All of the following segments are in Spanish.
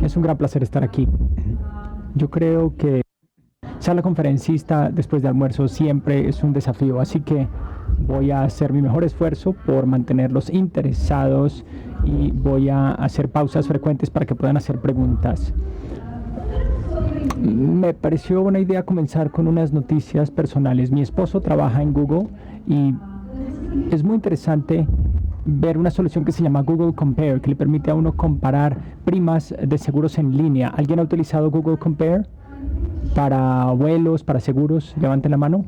Es un gran placer estar aquí. Yo creo que ser la conferencista después de almuerzo siempre es un desafío, así que voy a hacer mi mejor esfuerzo por mantenerlos interesados y voy a hacer pausas frecuentes para que puedan hacer preguntas. Me pareció buena idea comenzar con unas noticias personales. Mi esposo trabaja en Google y es muy interesante ver una solución que se llama Google Compare, que le permite a uno comparar primas de seguros en línea. ¿Alguien ha utilizado Google Compare para vuelos, para seguros? Levanten la mano.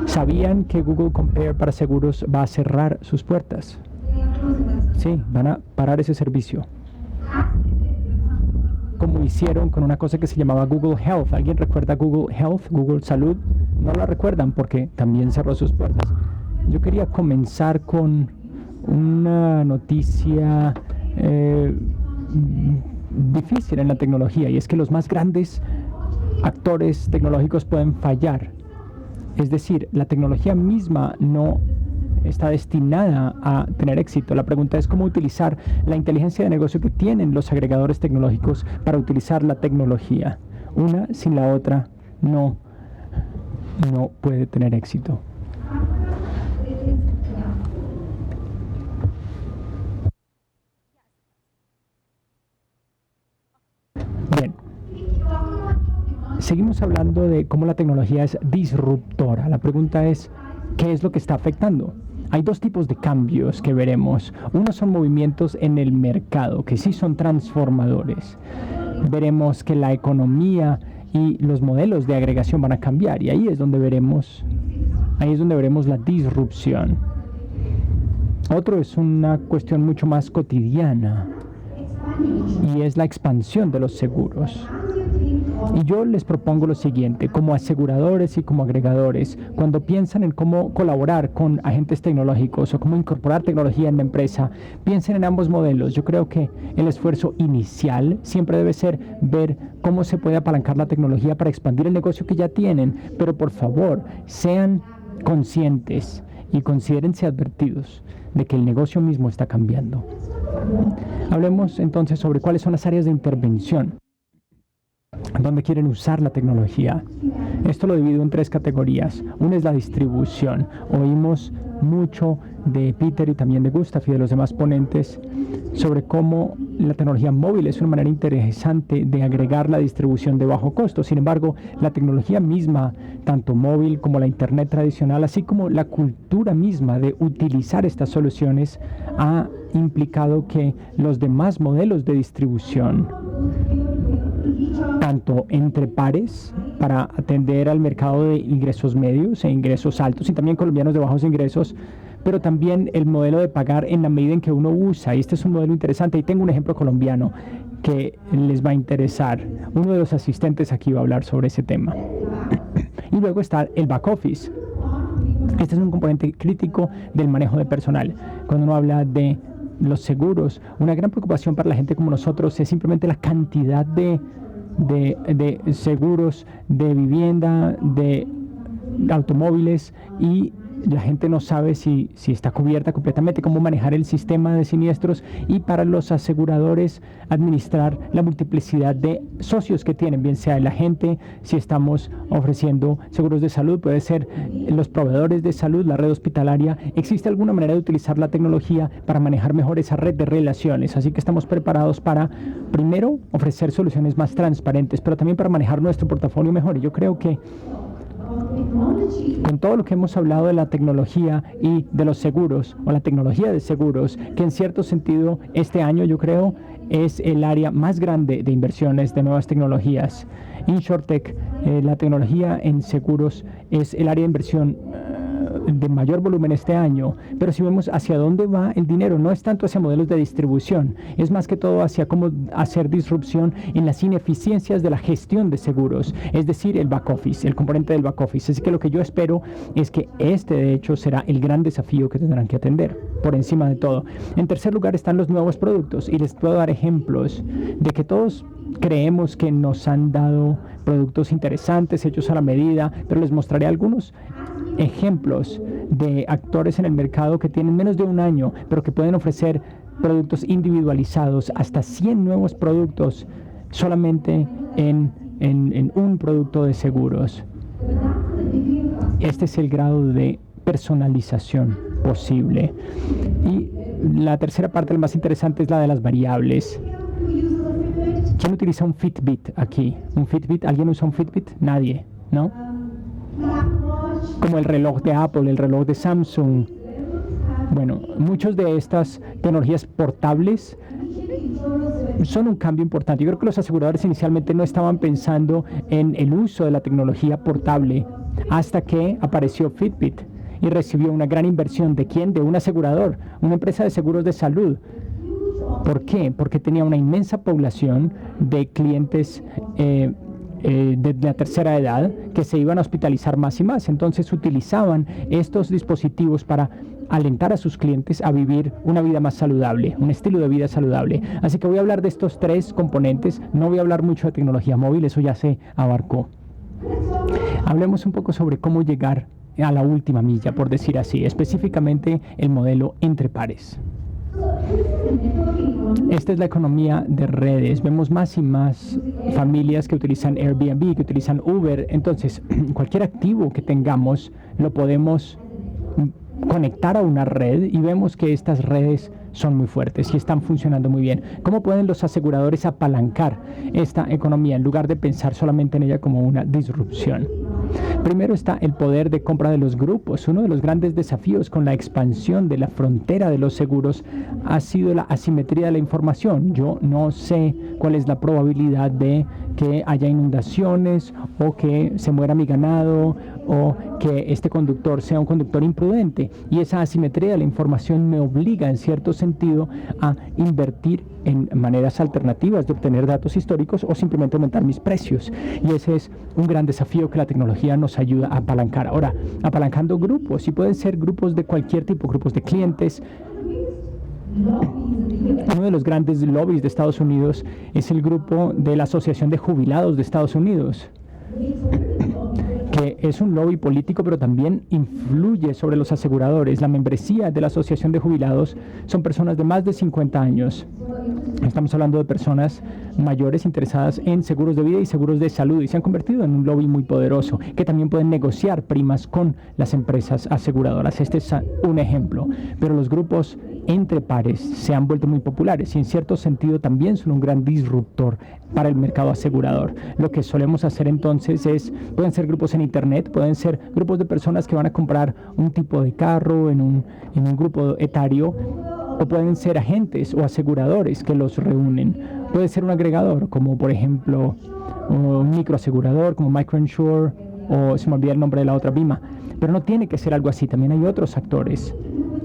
¿Sabían que Google Compare para seguros va a cerrar sus puertas? Sí, van a parar ese servicio. Como hicieron con una cosa que se llamaba Google Health. ¿Alguien recuerda Google Health, Google Salud? No la recuerdan porque también cerró sus puertas. Yo quería comenzar con una noticia difícil en la tecnología, y es que los más grandes actores tecnológicos pueden fallar. Es decir, la tecnología misma no está destinada a tener éxito. La pregunta es cómo utilizar la inteligencia de negocio que tienen los agregadores tecnológicos para utilizar la tecnología. Una sin la otra no puede tener éxito. Bien. Seguimos hablando de cómo la tecnología es disruptora. La pregunta es, ¿qué es lo que está afectando? Hay dos tipos de cambios que veremos. Uno son movimientos en el mercado, que sí son transformadores. Veremos que la economía y los modelos de agregación van a cambiar, y ahí es donde veremos la disrupción. Otro es una cuestión mucho más cotidiana, y es la expansión de los seguros. Y yo les propongo lo siguiente: como aseguradores y como agregadores, cuando piensan en cómo colaborar con agentes tecnológicos o cómo incorporar tecnología en la empresa, piensen en ambos modelos. Yo creo que el esfuerzo inicial siempre debe ser ver cómo se puede apalancar la tecnología para expandir el negocio que ya tienen, pero por favor, sean conscientes y considérense advertidos de que el negocio mismo está cambiando. Hablemos entonces sobre cuáles son las áreas de intervención donde quieren usar la tecnología. Esto lo divido en tres categorías. Una es la distribución. Oímos mucho de Peter y también de Gustav y de los demás ponentes sobre cómo la tecnología móvil es una manera interesante de agregar la distribución de bajo costo. Sin embargo, la tecnología misma, tanto móvil como la internet tradicional, así como la cultura misma de utilizar estas soluciones, ha implicado que los demás modelos de distribución, tanto entre pares para atender al mercado de ingresos medios e ingresos altos, y también colombianos de bajos ingresos, pero también el modelo de pagar en la medida en que uno usa. Y este es un modelo interesante, y tengo un ejemplo colombiano que les va a interesar. Uno de los asistentes aquí va a hablar sobre ese tema. Y luego está el back office. Este es un componente crítico del manejo de personal. Cuando uno habla de los seguros, una gran preocupación para la gente como nosotros es simplemente la cantidad de seguros de vivienda, de automóviles, y la gente no sabe si está cubierta completamente, cómo manejar el sistema de siniestros, y para los aseguradores administrar la multiplicidad de socios que tienen, bien sea el agente, si estamos ofreciendo seguros de salud, puede ser los proveedores de salud, la red hospitalaria. ¿Existe alguna manera de utilizar la tecnología para manejar mejor esa red de relaciones? Así que estamos preparados para, primero, ofrecer soluciones más transparentes, pero también para manejar nuestro portafolio mejor. Y yo creo que con todo lo que hemos hablado de la tecnología y de los seguros, o la tecnología de seguros, que en cierto sentido este año yo creo es el área más grande de inversiones de nuevas tecnologías. InsurTech, la tecnología en seguros, es el área de inversión de mayor volumen este año, pero si vemos hacia dónde va el dinero, no es tanto hacia modelos de distribución, es más que todo hacia cómo hacer disrupción en las ineficiencias de la gestión de seguros, es decir, el back office, el componente del back office. Así que lo que yo espero es que este, de hecho, será el gran desafío que tendrán que atender, por encima de todo. En tercer lugar están los nuevos productos, y les puedo dar ejemplos de que todos creemos que nos han dado productos interesantes, hechos a la medida, pero les mostraré algunos ejemplos de actores en el mercado que tienen menos de un año, pero que pueden ofrecer productos individualizados, hasta 100 nuevos productos solamente en un producto de seguros. Este es el grado de personalización posible. Y la tercera parte, la más interesante, es la de las variables. ¿Quién utiliza un Fitbit aquí? ¿Un Fitbit? ¿Alguien usa un Fitbit? Nadie, ¿no? Como el reloj de Apple, el reloj de Samsung. Bueno, muchas de estas tecnologías portables son un cambio importante. Yo creo que los aseguradores inicialmente no estaban pensando en el uso de la tecnología portable hasta que apareció Fitbit y recibió una gran inversión. ¿De quién? De un asegurador, una empresa de seguros de salud. ¿Por qué? Porque tenía una inmensa población de clientes de la tercera edad que se iban a hospitalizar más y más. Entonces utilizaban estos dispositivos para alentar a sus clientes a vivir una vida más saludable, un estilo de vida saludable. Así que voy a hablar de estos tres componentes. No voy a hablar mucho de tecnología móvil, eso ya se abarcó. Hablemos un poco sobre cómo llegar a la última milla, por decir así, específicamente el modelo entre pares. Esta es la economía de redes. Vemos más y más familias que utilizan Airbnb, que utilizan Uber. Entonces, cualquier activo que tengamos lo podemos conectar a una red y vemos que estas redes son muy fuertes y están funcionando muy bien. ¿Cómo pueden los aseguradores apalancar esta economía en lugar de pensar solamente en ella como una disrupción? Primero está el poder de compra de los grupos. Uno de los grandes desafíos con la expansión de la frontera de los seguros ha sido la asimetría de la información. Yo no sé cuál es la probabilidad de que haya inundaciones o que se muera mi ganado o que este conductor sea un conductor imprudente. Y esa asimetría de la información me obliga en cierto sentido a invertir en maneras alternativas de obtener datos históricos o simplemente aumentar mis precios. Y ese es un gran desafío que la tecnología nos ayuda a apalancar. Ahora, apalancando grupos, y pueden ser grupos de cualquier tipo, grupos de clientes. Uno de los grandes lobbies de Estados Unidos es el grupo de la Asociación de Jubilados de Estados Unidos, que es un lobby político, pero también influye sobre los aseguradores. La membresía de la Asociación de Jubilados son personas de más de 50 años. Estamos hablando de personas mayores interesadas en seguros de vida y seguros de salud, y se han convertido en un lobby muy poderoso, que también pueden negociar primas con las empresas aseguradoras. Este es un ejemplo. Pero los grupos entre pares se han vuelto muy populares y en cierto sentido también son un gran disruptor para el mercado asegurador. Lo que solemos hacer entonces pueden ser grupos en internet, pueden ser grupos de personas que van a comprar un tipo de carro en un grupo etario, o pueden ser agentes o aseguradores que los reúnen. Puede ser un agregador, como por ejemplo un microasegurador como Microinsure, o se me olvida el nombre de la otra, Bima. Pero no tiene que ser algo así. También hay otros actores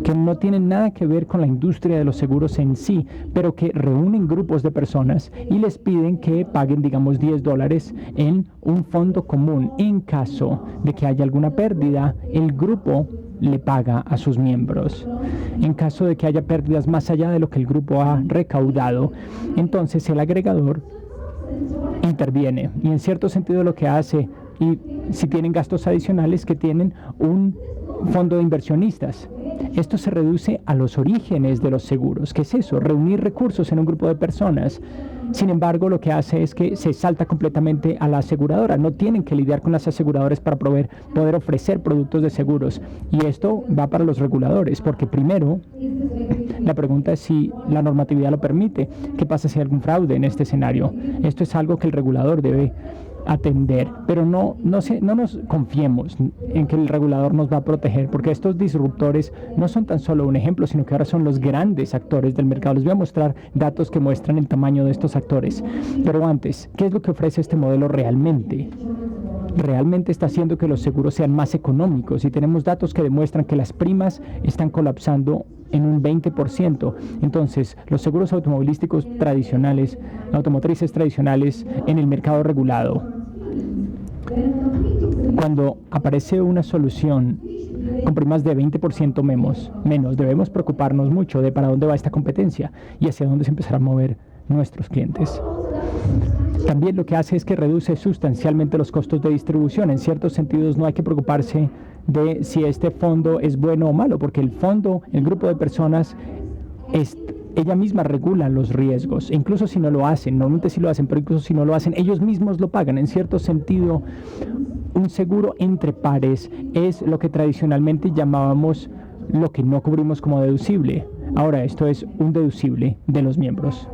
que no tienen nada que ver con la industria de los seguros en sí, pero que reúnen grupos de personas y les piden que paguen, digamos, $10 en un fondo común. En caso de que haya alguna pérdida, el grupo le paga a sus miembros. En caso de que haya pérdidas más allá de lo que el grupo ha recaudado, entonces el agregador interviene y en cierto sentido lo que hace, y si tienen gastos adicionales, que tienen un fondo de inversionistas. Esto se reduce a los orígenes de los seguros. ¿Qué es eso? Reunir recursos en un grupo de personas. Sin embargo, lo que hace es que se salta completamente a la aseguradora. No tienen que lidiar con las aseguradoras para poder ofrecer productos de seguros. Y esto va para los reguladores, porque primero, la pregunta es si la normatividad lo permite. ¿Qué pasa si hay algún fraude en este escenario? Esto es algo que el regulador debe atender, pero no nos confiemos en que el regulador nos va a proteger, porque estos disruptores no son tan solo un ejemplo, sino que ahora son los grandes actores del mercado. Les voy a mostrar datos que muestran el tamaño de estos actores. Pero antes, ¿qué es lo que ofrece este modelo realmente? Realmente está haciendo que los seguros sean más económicos, y tenemos datos que demuestran que las primas están colapsando en un 20%. Entonces, los seguros automovilísticos tradicionales, automotrices tradicionales en el mercado regulado, cuando aparece una solución con primas de 20% menos, debemos preocuparnos mucho de para dónde va esta competencia y hacia dónde se empezará a mover nuestros clientes. También lo que hace es que reduce sustancialmente los costos de distribución. En ciertos sentidos no hay que preocuparse de si este fondo es bueno o malo, porque el fondo, el grupo de personas, ella misma regula los riesgos, incluso si no lo hacen, normalmente sí lo hacen, pero incluso si no lo hacen, ellos mismos lo pagan. En cierto sentido, un seguro entre pares es lo que tradicionalmente llamábamos lo que no cubrimos como deducible. Ahora, esto es un deducible de los miembros.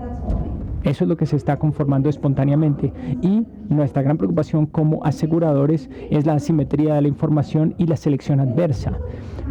Eso es lo que se está conformando espontáneamente, y nuestra gran preocupación como aseguradores es la asimetría de la información y la selección adversa.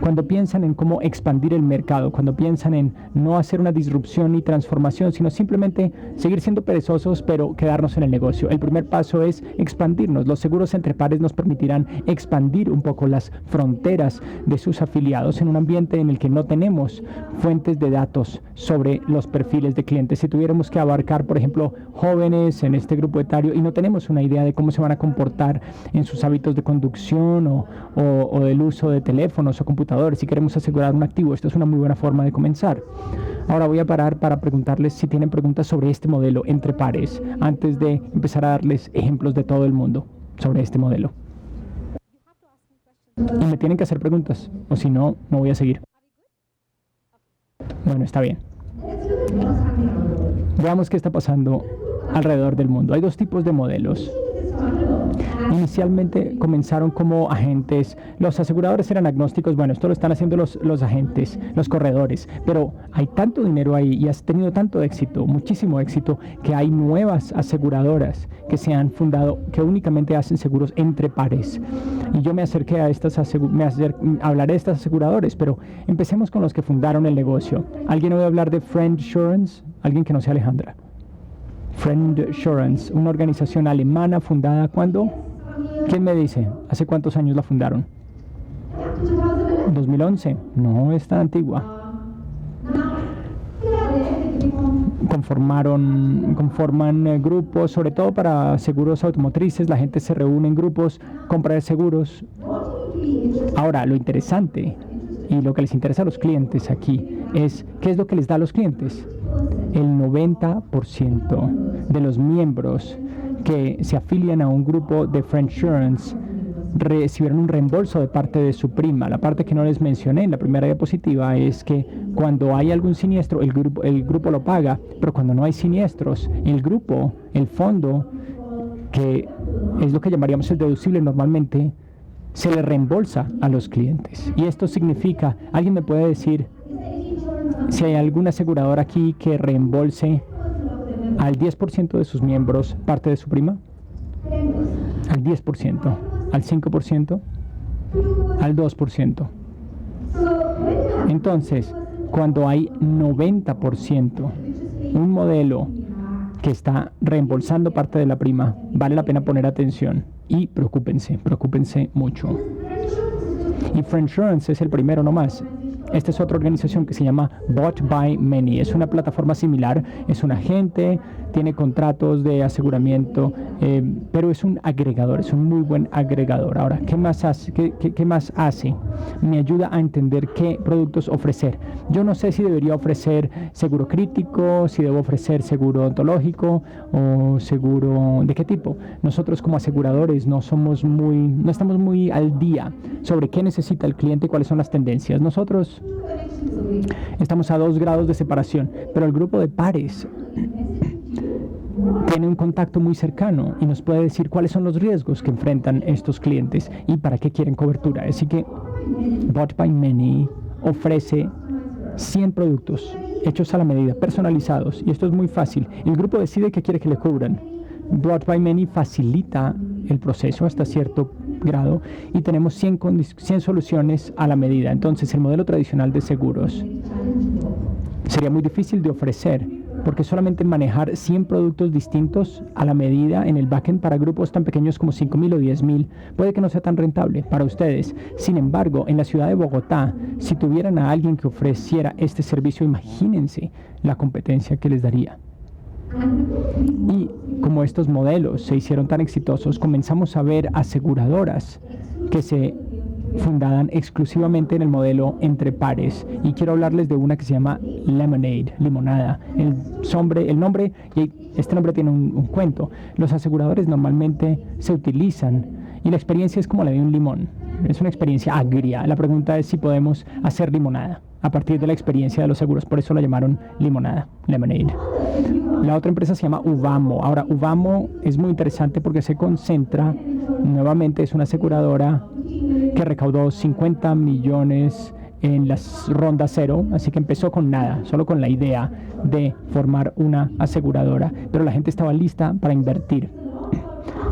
Cuando piensan en cómo expandir el mercado, cuando piensan en no hacer una disrupción ni transformación, sino simplemente seguir siendo perezosos pero quedarnos en el negocio, el primer paso es expandirnos. Los seguros entre pares nos permitirán expandir un poco las fronteras de sus afiliados en un ambiente en el que no tenemos fuentes de datos sobre los perfiles de clientes. Si tuviéramos que abarcar, por ejemplo, jóvenes en este grupo etario y no tenemos una idea de cómo se van a comportar en sus hábitos de conducción o del uso de teléfonos o computadores, si queremos asegurar un activo, esto es una muy buena forma de comenzar. Ahora voy a parar para preguntarles si tienen preguntas sobre este modelo entre pares, antes de empezar a darles ejemplos de todo el mundo sobre este modelo. Y me tienen que hacer preguntas, o si no, no voy a seguir. Bueno, está bien. Veamos qué está pasando alrededor del mundo. Hay dos tipos de modelos. Inicialmente comenzaron como agentes. Los aseguradores eran agnósticos. Bueno, esto lo están haciendo los agentes, los corredores. Pero hay tanto dinero ahí y has tenido tanto éxito, muchísimo éxito, que hay nuevas aseguradoras que se han fundado que únicamente hacen seguros entre pares. Y yo me acerqué a hablaré de estas aseguradores, pero empecemos con los que fundaron el negocio. ¿Alguien oye hablar de Friendsurance? ¿Alguien que no sea Alejandra? Friendsurance, una organización alemana fundada ¿cuándo? ¿Quién me dice? ¿Hace cuántos años la fundaron? 2011. No es tan antigua. Conforman grupos, sobre todo para seguros automotrices. La gente se reúne en grupos, compra seguros. Ahora, lo interesante y lo que les interesa a los clientes aquí es ¿qué es lo que les da a los clientes? El 90% de los miembros que se afilian a un grupo de Friendsurance recibieron un reembolso de parte de su prima. La parte que no les mencioné en la primera diapositiva es que cuando hay algún siniestro, el grupo lo paga, pero cuando no hay siniestros, el fondo, que es lo que llamaríamos el deducible normalmente, se le reembolsa a los clientes. Y esto significa, ¿alguien me puede decir si hay algún asegurador aquí que reembolse al 10% de sus miembros parte de su prima? Al 10%, al 5%, al 2%. Entonces, cuando hay 90%, un modelo que está reembolsando parte de la prima, vale la pena poner atención y preocúpense mucho. Y Friendsurance es el primero nomás. Esta es otra organización que se llama Bought by Many. Es una plataforma similar, es un agente, tiene contratos de aseguramiento, pero es un agregador, es un muy buen agregador. Ahora, ¿qué más hace? Me ayuda a entender qué productos ofrecer. Yo no sé si debería ofrecer seguro crítico, si debo ofrecer seguro odontológico o seguro de qué tipo. Nosotros como aseguradores no estamos muy al día sobre qué necesita el cliente y cuáles son las tendencias. Nosotros estamos a 2 grados de separación, pero el grupo de pares tiene un contacto muy cercano y nos puede decir cuáles son los riesgos que enfrentan estos clientes y para qué quieren cobertura. Así que Bought by Many ofrece 100 productos hechos a la medida, personalizados, y esto es muy fácil. El grupo decide qué quiere que le cubran. Bought by Many facilita el proceso hasta cierto grado y tenemos 100 soluciones a la medida. Entonces, el modelo tradicional de seguros sería muy difícil de ofrecer porque solamente manejar 100 productos distintos a la medida en el backend para grupos tan pequeños como 5,000 o 10,000 puede que no sea tan rentable para ustedes. Sin embargo, en la ciudad de Bogotá, si tuvieran a alguien que ofreciera este servicio, imagínense la competencia que les daría. Y como estos modelos se hicieron tan exitosos, comenzamos a ver aseguradoras que se fundaban exclusivamente en el modelo entre pares. Y quiero hablarles de una que se llama Lemonade, limonada. El nombre, y este nombre tiene un cuento. Los aseguradores normalmente se utilizan y la experiencia es como la de un limón. es una experiencia agria. La pregunta es si podemos hacer limonada a partir de la experiencia de los seguros. Por eso la llamaron limonada, lemonade. La otra empresa se llama Uvamo. Ahora, Uvamo es muy interesante porque se concentra, nuevamente es una aseguradora que recaudó 50 millones en las rondas cero, así que empezó con nada, solo con la idea de formar una aseguradora, pero la gente estaba lista para invertir.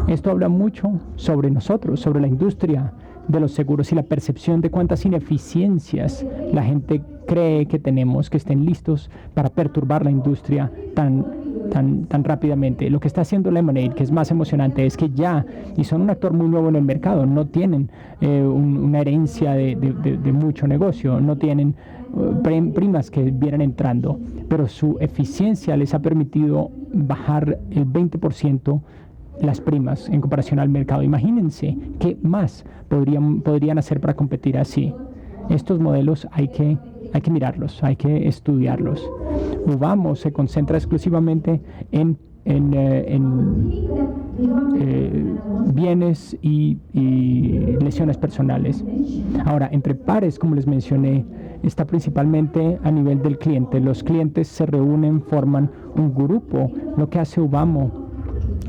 Esto habla mucho sobre nosotros, sobre la industria de los seguros y la percepción de cuántas ineficiencias la gente cree que tenemos, que estén listos para perturbar la industria tan rápidamente. Lo que está haciendo Lemonade, que es más emocionante, es que ya, y son un actor muy nuevo en el mercado, no tienen una herencia de mucho negocio, no tienen primas que vienen entrando, pero su eficiencia les ha permitido bajar el 20% las primas en comparación al mercado. Imagínense qué más podrían hacer para competir así. Estos modelos hay que mirarlos, hay que estudiarlos. Uvamo se concentra exclusivamente en bienes y lesiones personales. Ahora, entre pares, como les mencioné, está principalmente a nivel del cliente. Los clientes se reúnen, forman un grupo. Lo que hace Uvamo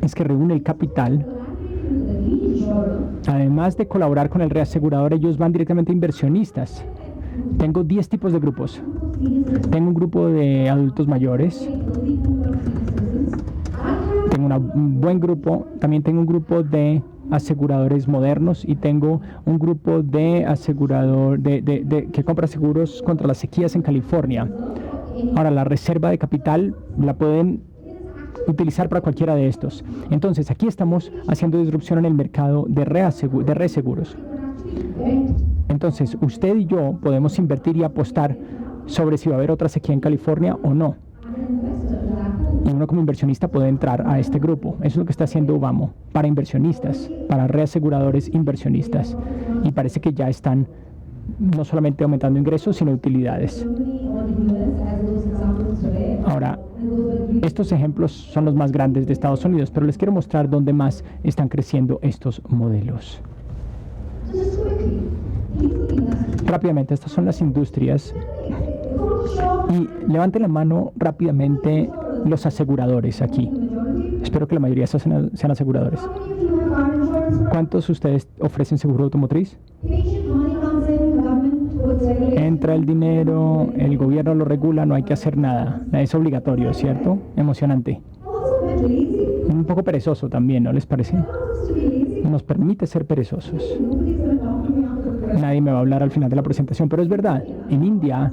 es que reúne el capital. Además de colaborar con el reasegurador, ellos van directamente a inversionistas. Tengo 10 tipos de grupos. Tengo un grupo de adultos mayores. Tengo un buen grupo. También tengo un grupo de aseguradores modernos y tengo un grupo de asegurador que compra seguros contra las sequías en California. Ahora, la reserva de capital la pueden utilizar para cualquiera de estos. Entonces, aquí estamos haciendo disrupción en el mercado de reaseguros. Entonces, usted y yo podemos invertir y apostar sobre si va a haber otra sequía en California o no. Y uno como inversionista puede entrar a este grupo. Eso es lo que está haciendo Uvamo para inversionistas, para reaseguradores inversionistas. Y parece que ya están no solamente aumentando ingresos, sino utilidades. Ahora, estos ejemplos son los más grandes de Estados Unidos, pero les quiero mostrar dónde más están creciendo estos modelos. Rápidamente, estas son las industrias. Y levanten la mano rápidamente los aseguradores aquí. Espero que la mayoría sean aseguradores. ¿Cuántos de ustedes ofrecen seguro automotriz? Entra el dinero, el gobierno lo regula, no hay que hacer nada. Es obligatorio, ¿cierto? Emocionante. Un poco perezoso también, ¿no les parece? Nos permite ser perezosos. Nadie me va a hablar al final de la presentación, pero es verdad. En India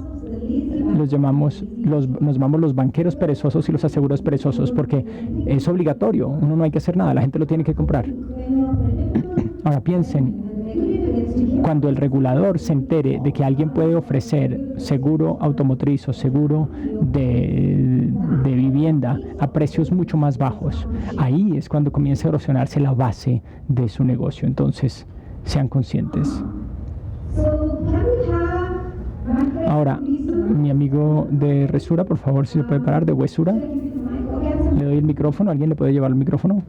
nos llamamos los banqueros perezosos y los aseguradores perezosos porque es obligatorio. Uno no hay que hacer nada, la gente lo tiene que comprar. Ahora piensen, cuando el regulador se entere de que alguien puede ofrecer seguro automotriz o seguro de vivienda a precios mucho más bajos, ahí es cuando comienza a erosionarse la base de su negocio. Entonces, sean conscientes. Ahora, mi amigo de Resura, por favor, si se puede parar, de Huesura. Le doy el micrófono. ¿Alguien le puede llevar el micrófono?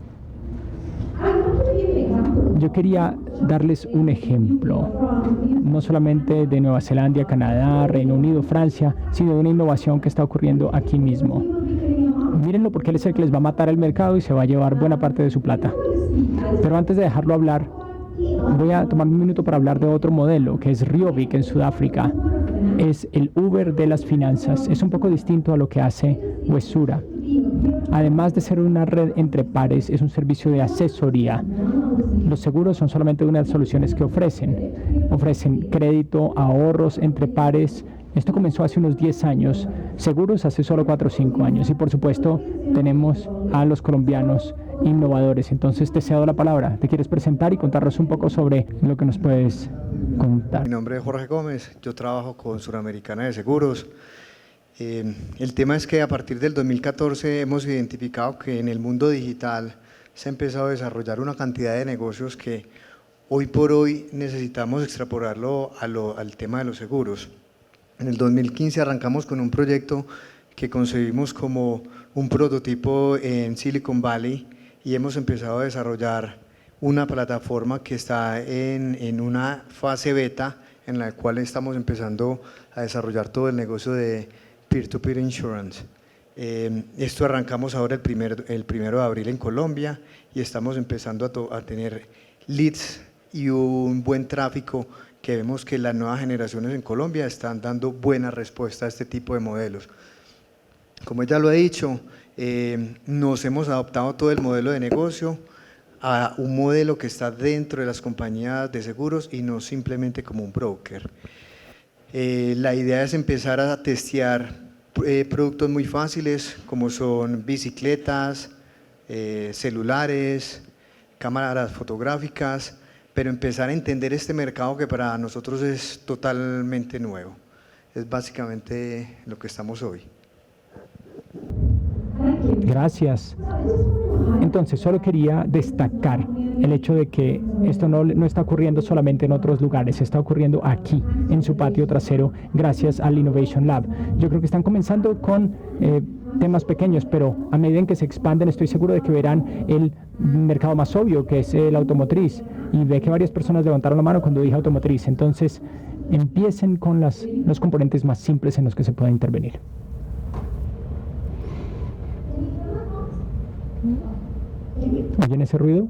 Yo quería darles un ejemplo, no solamente de Nueva Zelanda, Canadá, Reino Unido, Francia, sino de una innovación que está ocurriendo aquí mismo. Mírenlo porque él es el que les va a matar el mercado y se va a llevar buena parte de su plata. Pero antes de dejarlo hablar, voy a tomar un minuto para hablar de otro modelo, que es Ryobic en Sudáfrica. Es el Uber de las finanzas. Es un poco distinto a lo que hace Huesura. Además de ser una red entre pares, es un servicio de asesoría. Los seguros son solamente una de las soluciones que ofrecen. Ofrecen crédito, ahorros entre pares. Esto comenzó hace unos 10 años. Seguros hace solo 4 o 5 años. Y por supuesto, tenemos a los colombianos innovadores. Entonces, te cedo la palabra. ¿Te quieres presentar y contarnos un poco sobre lo que nos puedes contar? Mi nombre es Jorge Gómez. Yo trabajo con Suramericana de Seguros. El tema es que a partir del 2014 hemos identificado que en el mundo digital se ha empezado a desarrollar una cantidad de negocios que hoy por hoy necesitamos extrapolarlo al tema de los seguros. En el 2015 arrancamos con un proyecto que concebimos como un prototipo en Silicon Valley y hemos empezado a desarrollar una plataforma que está en una fase beta en la cual estamos empezando a desarrollar todo el negocio de peer-to-peer insurance. Esto arrancamos ahora el 1 de abril en Colombia y estamos empezando a tener leads y un buen tráfico, que vemos que las nuevas generaciones en Colombia están dando buena respuesta a este tipo de modelos. Como ya lo he dicho, nos hemos adaptado todo el modelo de negocio a un modelo que está dentro de las compañías de seguros y no simplemente como un broker. La idea es empezar a testear productos muy fáciles como son bicicletas, celulares, cámaras fotográficas, pero empezar a entender este mercado que para nosotros es totalmente nuevo. Es básicamente lo que estamos hoy. Gracias. Entonces, solo quería destacar el hecho de que esto no está ocurriendo solamente en otros lugares, está ocurriendo aquí, en su patio trasero, gracias al Innovation Lab. Yo creo que están comenzando con temas pequeños, pero a medida en que se expanden, estoy seguro de que verán el mercado más obvio, que es el automotriz. Y ve que varias personas levantaron la mano cuando dije automotriz. Entonces, empiecen con los componentes más simples en los que se puede intervenir. ¿Oyen ese ruido?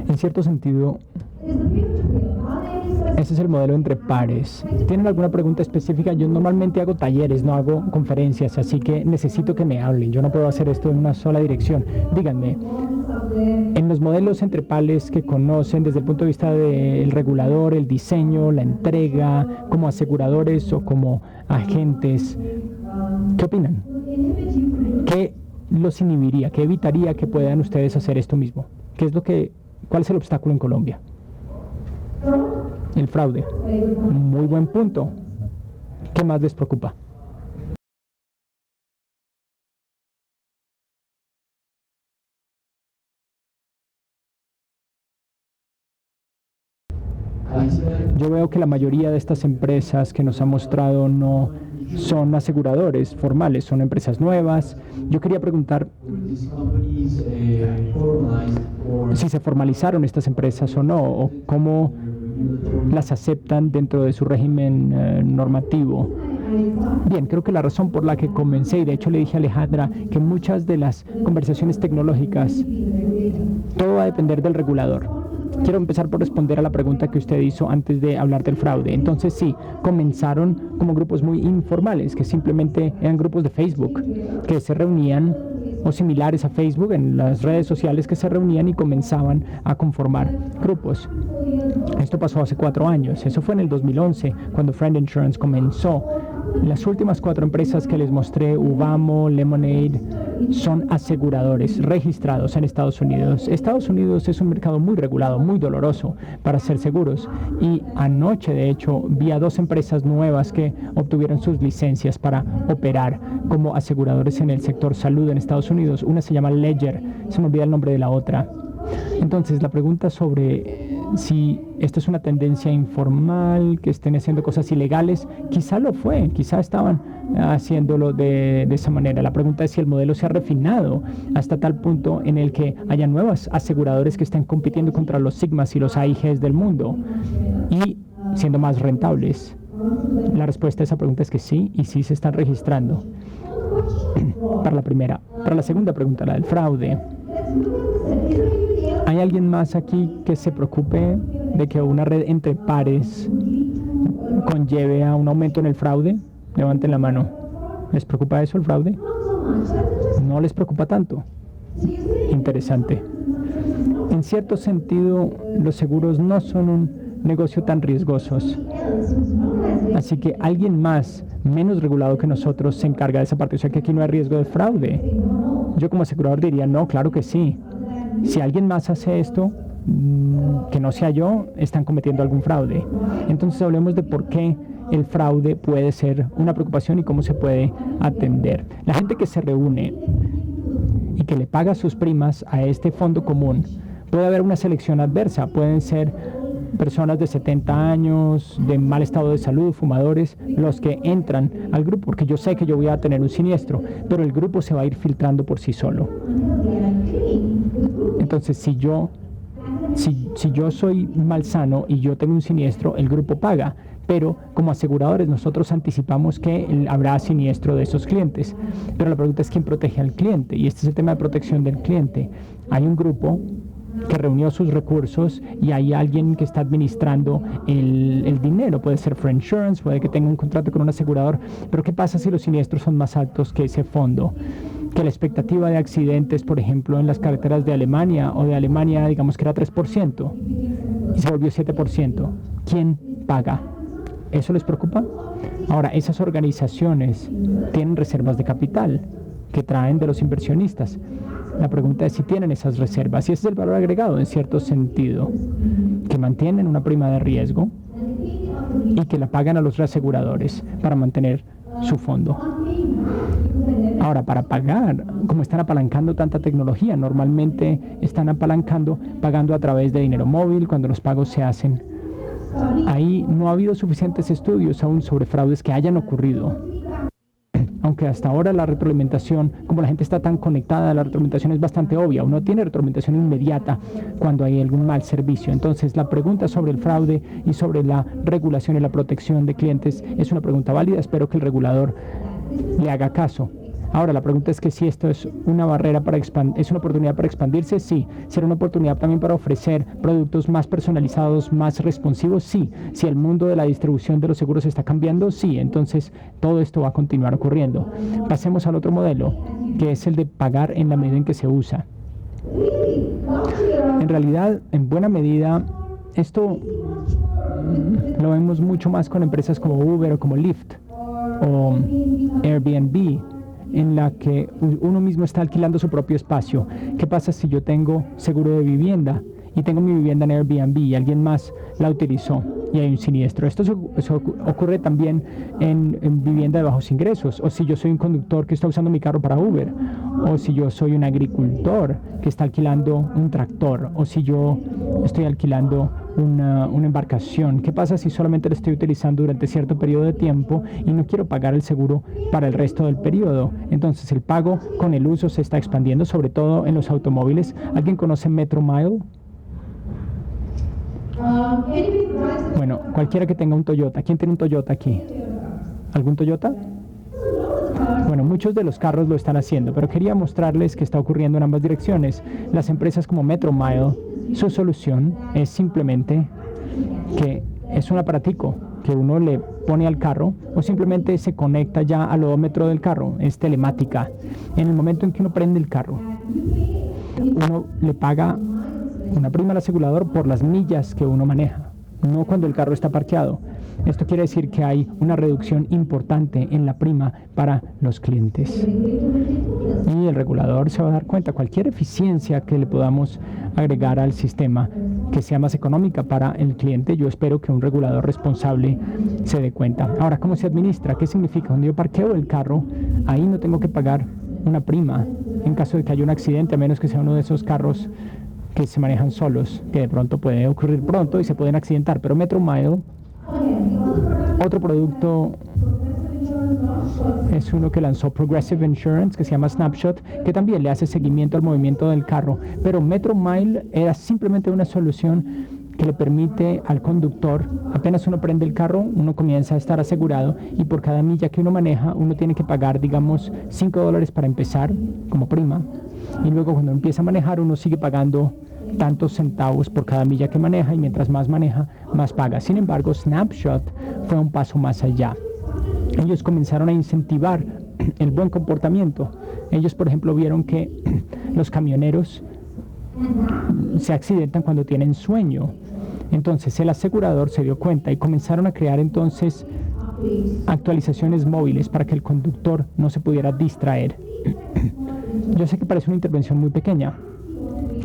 En cierto sentido, ese es el modelo entre pares. ¿Tienen alguna pregunta específica? Yo normalmente hago talleres, no hago conferencias, así que necesito que me hablen. Yo no puedo hacer esto en una sola dirección. Díganme, en los modelos entre pares que conocen desde el punto de vista del regulador, el diseño, la entrega, como aseguradores o como agentes, ¿qué opinan? ¿Qué los inhibiría? ¿Qué evitaría que puedan ustedes hacer esto mismo? ¿Cuál es el obstáculo en Colombia? El fraude. Muy buen punto. ¿Qué más les preocupa? Yo veo que la mayoría de estas empresas que nos han mostrado no son aseguradores formales, son empresas nuevas. Yo quería preguntar si se formalizaron estas empresas o no, o cómo las aceptan dentro de su régimen normativo. Bien, creo que la razón por la que comencé, y de hecho le dije a Alejandra que muchas de las conversaciones tecnológicas, todo va a depender del regulador. Quiero empezar por responder a la pregunta que usted hizo antes de hablar del fraude. Entonces sí, comenzaron como grupos muy informales, que simplemente eran grupos de Facebook, que se reunían, o similares a Facebook, en las redes sociales, que se reunían y comenzaban a conformar grupos. Esto pasó hace 4 años, eso fue en el 2011, cuando Friend Insurance comenzó. Las últimas 4 empresas que les mostré, Ubamo, Lemonade, son aseguradores registrados en Estados Unidos. Estados Unidos es un mercado muy regulado, muy doloroso para hacer seguros. Y anoche, de hecho, vi a 2 empresas nuevas que obtuvieron sus licencias para operar como aseguradores en el sector salud en Estados Unidos. Una se llama Ledger, se me olvida el nombre de la otra. Entonces, la pregunta sobre si esto es una tendencia informal, que estén haciendo cosas ilegales, quizá lo fue, quizá estaban haciéndolo de esa manera. La pregunta es si el modelo se ha refinado hasta tal punto en el que haya nuevos aseguradores que estén compitiendo contra los Sigmas y los AIGs del mundo y siendo más rentables. La respuesta a esa pregunta es que sí, y sí se están registrando. Para la primera. Para la segunda pregunta, la del fraude. ¿Hay alguien más aquí que se preocupe de que una red entre pares conlleve a un aumento en el fraude? Levanten la mano. ¿Les preocupa eso, el fraude? ¿No les preocupa tanto? Interesante. En cierto sentido, los seguros no son un negocio tan riesgosos. Así que alguien más, menos regulado que nosotros, se encarga de esa parte. O sea que aquí no hay riesgo de fraude. Yo como asegurador diría, no, claro que sí. Si alguien más hace esto, que no sea yo, están cometiendo algún fraude. Entonces hablemos de por qué el fraude puede ser una preocupación y cómo se puede atender. La gente que se reúne y que le paga sus primas a este fondo común, puede haber una selección adversa. Pueden ser personas de 70 años, de mal estado de salud, fumadores, los que entran al grupo, porque yo sé que yo voy a tener un siniestro, pero el grupo se va a ir filtrando por sí solo. Entonces, si yo soy malsano y yo tengo un siniestro, el grupo paga. Pero como aseguradores nosotros anticipamos que habrá siniestro de esos clientes. Pero la pregunta es quién protege al cliente, y este es el tema de protección del cliente. Hay un grupo que reunió sus recursos y hay alguien que está administrando el dinero. Puede ser Free Insurance, puede que tenga un contrato con un asegurador, pero ¿qué pasa si los siniestros son más altos que ese fondo? Que la expectativa de accidentes, por ejemplo, en las carreteras de Alemania o de Alemania, digamos que era 3% y se volvió 7%. ¿Quién paga? ¿Eso les preocupa? Ahora, esas organizaciones tienen reservas de capital que traen de los inversionistas. La pregunta es si tienen esas reservas, y ese es el valor agregado en cierto sentido, que mantienen una prima de riesgo y que la pagan a los reaseguradores para mantener su fondo. Ahora, para pagar, como están apalancando tanta tecnología, normalmente están pagando a través de dinero móvil cuando los pagos se hacen. Ahí no ha habido suficientes estudios aún sobre fraudes que hayan ocurrido. Aunque hasta ahora la retroalimentación, como la gente está tan conectada, la retroalimentación es bastante obvia. Uno tiene retroalimentación inmediata cuando hay algún mal servicio. Entonces, la pregunta sobre el fraude y sobre la regulación y la protección de clientes es una pregunta válida. Espero que el regulador le haga caso. Ahora, la pregunta es que si esto es una barrera es una oportunidad para expandirse, sí. ¿Será una oportunidad también para ofrecer productos más personalizados, más responsivos? Sí. Si el mundo de la distribución de los seguros está cambiando, sí. Entonces, todo esto va a continuar ocurriendo. Pasemos al otro modelo, que es el de pagar en la medida en que se usa. En realidad, en buena medida, esto lo vemos mucho más con empresas como Uber o como Lyft o Airbnb, en la que uno mismo está alquilando su propio espacio. ¿Qué pasa si yo tengo seguro de vivienda y tengo mi vivienda en Airbnb y alguien más la utilizó y hay un siniestro? Esto ocurre también en vivienda de bajos ingresos, o si yo soy un conductor que está usando mi carro para Uber, o si yo soy un agricultor que está alquilando un tractor, o si yo estoy alquilando una embarcación. ¿Qué pasa si solamente lo estoy utilizando durante cierto periodo de tiempo y no quiero pagar el seguro para el resto del periodo? Entonces el pago con el uso se está expandiendo, sobre todo en los automóviles. ¿Alguien conoce Metromile? Bueno, cualquiera que tenga un Toyota. ¿Quién tiene un Toyota aquí? ¿Algún Toyota? Bueno, muchos de los carros lo están haciendo, pero quería mostrarles que está ocurriendo en ambas direcciones. Las empresas como Metromile, su solución es simplemente que es un aparatico que uno le pone al carro o simplemente se conecta ya al odómetro del carro. Es telemática. En el momento en que uno prende el carro, uno le paga una prima al asegurador por las millas que uno maneja, no cuando el carro está parqueado. Esto quiere decir que hay una reducción importante en la prima para los clientes. Y el regulador se va a dar cuenta, cualquier eficiencia que le podamos agregar al sistema que sea más económica para el cliente, yo espero que un regulador responsable se dé cuenta. Ahora, ¿cómo se administra? ¿Qué significa? Cuando yo parqueo el carro, ahí no tengo que pagar una prima en caso de que haya un accidente, a menos que sea uno de esos carros que se manejan solos, que de pronto puede ocurrir pronto y se pueden accidentar. Pero Metromile, otro producto, es uno que lanzó Progressive Insurance, que se llama Snapshot, que también le hace seguimiento al movimiento del carro. Pero Metromile era simplemente una solución que le permite al conductor, apenas uno prende el carro, uno comienza a estar asegurado, y por cada milla que uno maneja, uno tiene que pagar, digamos, $5 para empezar como prima, y luego cuando empieza a manejar, uno sigue pagando tantos centavos por cada milla que maneja, y mientras más maneja, más paga. Sin embargo, Snapshot fue un paso más allá. Ellos comenzaron a incentivar el buen comportamiento. Ellos, por ejemplo, vieron que los camioneros se accidentan cuando tienen sueño. Entonces el asegurador se dio cuenta y comenzaron a crear entonces actualizaciones móviles para que el conductor no se pudiera distraer. Yo sé que parece una intervención muy pequeña,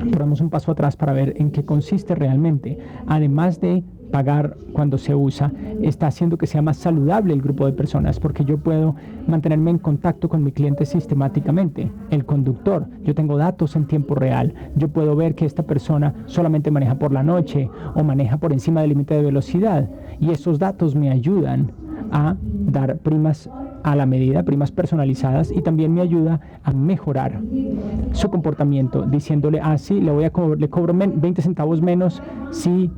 pero damos un paso atrás para ver en qué consiste realmente. Además de pagar cuando se usa está haciendo que sea más saludable el grupo de personas, porque yo puedo mantenerme en contacto con mi cliente sistemáticamente. El conductor, yo tengo datos en tiempo real. Yo puedo ver que esta persona solamente maneja por la noche o maneja por encima del límite de velocidad. Y esos datos me ayudan a dar primas a la medida, primas personalizadas, y también me ayuda a mejorar su comportamiento, diciéndole, sí, le cobro 20 centavos menos si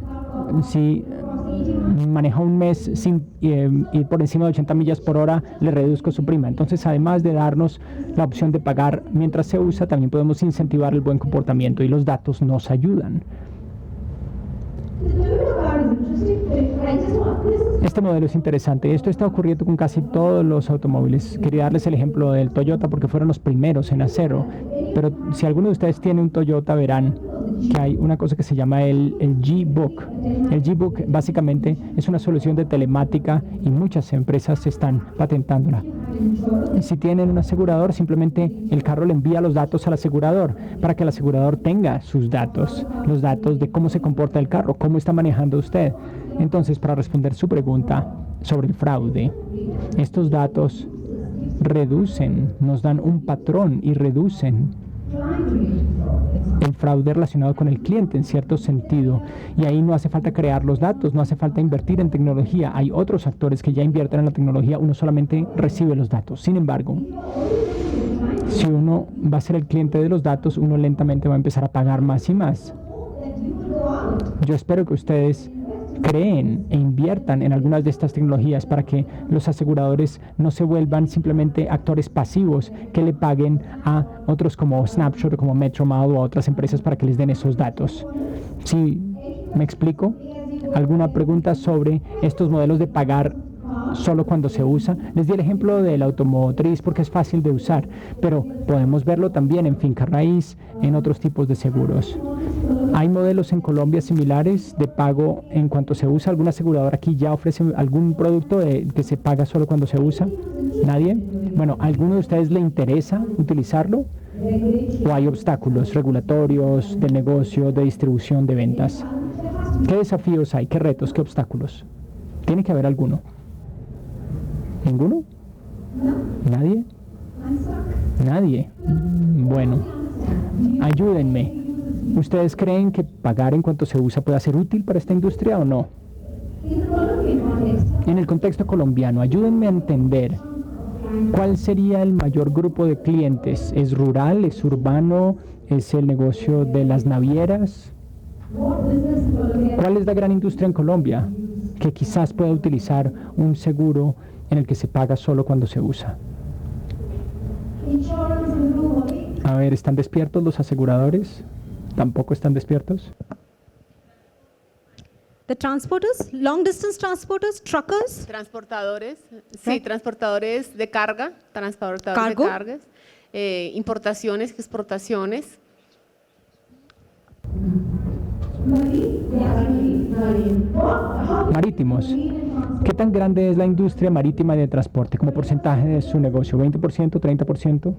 maneja un mes sin ir por encima de 80 millas por hora, le reduzco su prima. Entonces, además de darnos la opción de pagar mientras se usa, también podemos incentivar el buen comportamiento, y los datos nos ayudan. Este modelo es interesante. Esto está ocurriendo con casi todos los automóviles. Quería darles el ejemplo del Toyota porque fueron los primeros en hacerlo. Pero si alguno de ustedes tiene un Toyota, verán que hay una cosa que se llama el G-Book. El G-Book básicamente es una solución de telemática y muchas empresas están patentándola. Y si tienen un asegurador, simplemente el carro le envía los datos al asegurador para que el asegurador tenga sus datos, los datos de cómo se comporta el carro, cómo está manejando usted. Entonces, para responder su pregunta sobre el fraude, estos datos nos dan un patrón y reducen el fraude relacionado con el cliente en cierto sentido. Y ahí no hace falta crear los datos, no hace falta invertir en tecnología. Hay otros actores que ya invierten en la tecnología, uno solamente recibe los datos. Sin embargo, si uno va a ser el cliente de los datos, uno lentamente va a empezar a pagar más y más. Yo espero que ustedes creen e inviertan en algunas de estas tecnologías para que los aseguradores no se vuelvan simplemente actores pasivos que le paguen a otros como Snapshot o como Metromile o a otras empresas para que les den esos datos. ¿Sí me explico? ¿Alguna pregunta sobre estos modelos de pagar solo cuando se usa? Les di el ejemplo del automotriz porque es fácil de usar, pero podemos verlo también en finca raíz, en otros tipos de seguros. ¿Hay modelos en Colombia similares de pago en cuanto se usa? ¿Alguna aseguradora aquí ya ofrece algún producto que se paga solo cuando se usa? ¿Nadie? Bueno, ¿a alguno de ustedes le interesa utilizarlo? ¿O hay obstáculos regulatorios, del negocio, de distribución, de ventas? ¿Qué desafíos hay? ¿Qué retos? ¿Qué obstáculos? Tiene que haber alguno. ¿Ninguno? ¿Nadie? ¿Nadie? Bueno, ayúdenme. ¿Ustedes creen que pagar en cuanto se usa puede ser útil para esta industria o no? En el contexto colombiano, ayúdenme a entender cuál sería el mayor grupo de clientes. ¿Es rural? ¿Es urbano? ¿Es el negocio de las navieras? ¿Cuál es la gran industria en Colombia que quizás pueda utilizar un seguro en el que se paga solo cuando se usa? A ver, ¿están despiertos los aseguradores? ¿Tampoco están despiertos? The transporters, long distance transporters, truckers, Transportadores, sí, Right. transportadores de carga, transportadores Cargo. de cargas, importaciones, exportaciones. Marítimos. ¿Qué tan grande es la industria marítima de transporte como porcentaje de su negocio? ¿20%, 30%?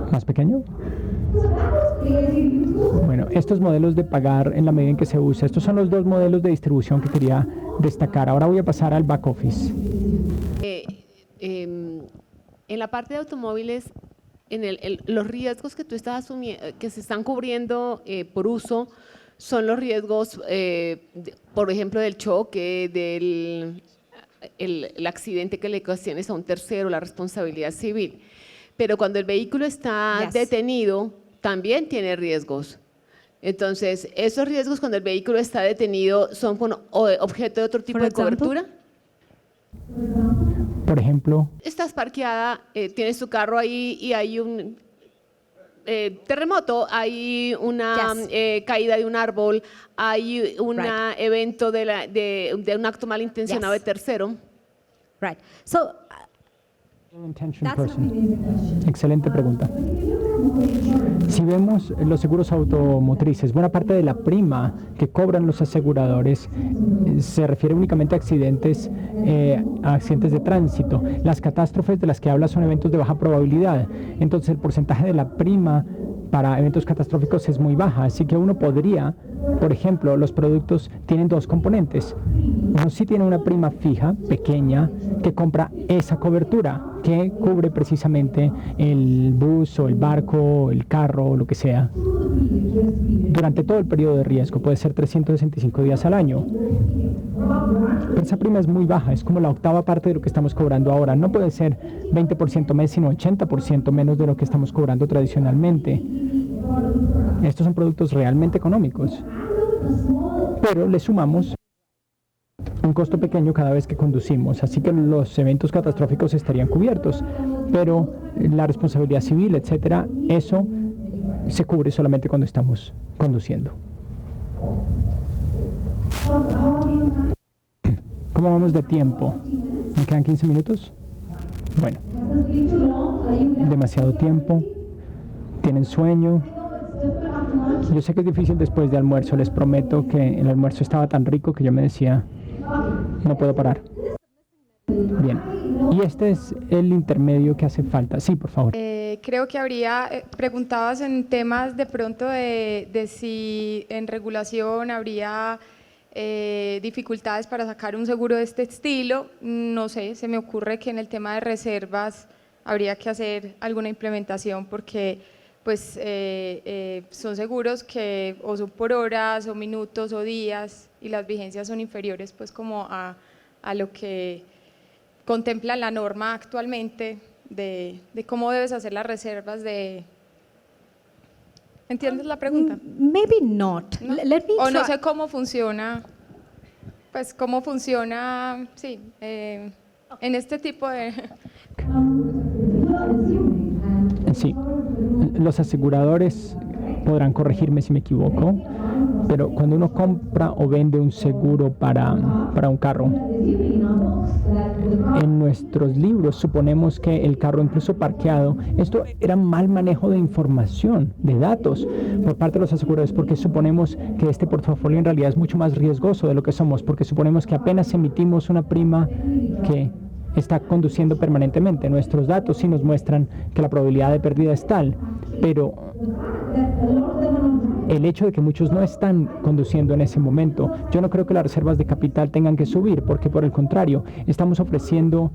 ¿Más pequeño? Bueno, estos modelos de pagar en la medida en que se usa, estos son los dos modelos de distribución que quería destacar. Ahora voy a pasar al back office. En la parte de automóviles, los riesgos que tú estás asumiendo, que se están cubriendo por uso, son los riesgos, por ejemplo, del choque, el accidente que le ocasiones a un tercero, la responsabilidad civil. Pero cuando el vehículo está Yes. detenido, también tiene riesgos. Entonces, esos riesgos cuando el vehículo está detenido son objeto de otro tipo For de example? cobertura. Por ejemplo, Estás parqueada, tienes tu carro ahí y hay un terremoto, hay una Yes. caída de un árbol, hay un evento de un acto malintencionado Yes. de tercero. right? So intention That's person. Excelente pregunta. Si vemos los seguros automotrices, buena parte de la prima que cobran los aseguradores se refiere únicamente a accidentes de tránsito. Las catástrofes de las que habla son eventos de baja probabilidad. Entonces, el porcentaje de la prima para eventos catastróficos es muy baja, así que uno podría, por ejemplo, los productos tienen dos componentes. Uno sí tiene una prima fija, pequeña, que compra esa cobertura, que cubre precisamente el bus o el barco, o el carro o lo que sea, durante todo el periodo de riesgo, puede ser 365 días al año. Pero esa prima es muy baja, es como la octava parte de lo que estamos cobrando ahora. No puede ser 20% más, sino 80% menos de lo que estamos cobrando tradicionalmente. Estos son productos realmente económicos, pero le sumamos un costo pequeño cada vez que conducimos, así que los eventos catastróficos estarían cubiertos, pero la responsabilidad civil, etcétera, eso se cubre solamente cuando estamos conduciendo. ¿Cómo vamos de tiempo? ¿Me quedan 15 minutos? Bueno, demasiado tiempo. ¿Tienen sueño? Yo sé que es difícil después de almuerzo. Les prometo que el almuerzo estaba tan rico que yo me decía, no puedo parar. Bien. Y este es el intermedio que hace falta. Sí, por favor. Creo que preguntabas en temas de pronto de si en regulación habría dificultades para sacar un seguro de este estilo. No sé, se me ocurre que en el tema de reservas habría que hacer alguna implementación porque pues son seguros que o son por horas o minutos o días y las vigencias son inferiores pues como a lo que contempla la norma actualmente de cómo debes hacer las reservas de... ¿Entiendes la pregunta? Maybe not. ¿No? Let me O try. no sé cómo funciona, pues cómo funciona, sí, en este tipo de... Sí, los aseguradores podrán corregirme si me equivoco, pero cuando uno compra o vende un seguro para un carro, en nuestros libros suponemos que el carro incluso parqueado, esto era mal manejo de información, de datos por parte de los aseguradores, porque suponemos que este portafolio en realidad es mucho más riesgoso de lo que somos, porque suponemos que apenas emitimos una prima que está conduciendo permanentemente. Nuestros datos sí nos muestran que la probabilidad de pérdida es tal, pero el hecho de que muchos no están conduciendo en ese momento, yo no creo que las reservas de capital tengan que subir, porque por el contrario, estábamos ofreciendo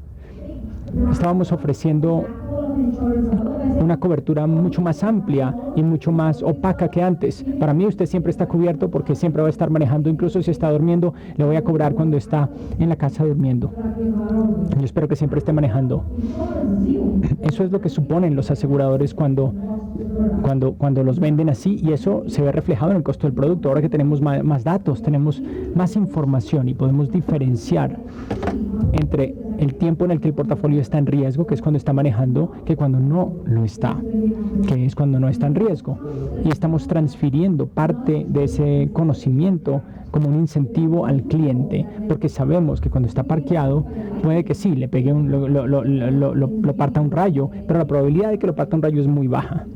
una cobertura mucho más amplia y mucho más opaca que antes. Para mí usted siempre está cubierto porque siempre va a estar manejando, incluso si está durmiendo, le voy a cobrar cuando está en la casa durmiendo. Yo espero que siempre esté manejando. Eso es lo que suponen los aseguradores cuando los venden así, y eso se ve reflejado en el costo del producto. Ahora que tenemos más datos, tenemos más información y podemos diferenciar entre el tiempo en el que el portafolio está en riesgo, que es cuando está manejando, que cuando no lo está, que es cuando no está en riesgo. Y estamos transfiriendo parte de ese conocimiento como un incentivo al cliente, porque sabemos que cuando está parqueado puede que sí, le pegue lo parta un rayo, pero la probabilidad de que lo parta un rayo es muy baja,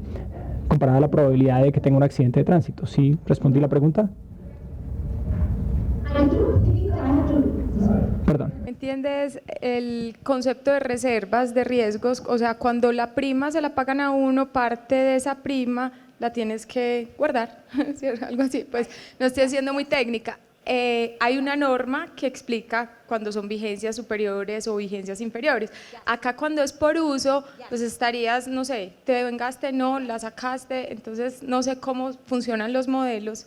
comparada a la probabilidad de que tenga un accidente de tránsito. ¿Sí respondí la pregunta? Perdón. ¿Entiendes el concepto de reservas de riesgos? O sea, cuando la prima se la pagan a uno, parte de esa prima la tienes que guardar, algo así, pues no estoy haciendo muy técnica. Hay una norma que explica cuando son vigencias superiores o vigencias inferiores. Acá cuando es por uso, pues estarías, no sé, te vengaste, no, la sacaste, entonces no sé cómo funcionan los modelos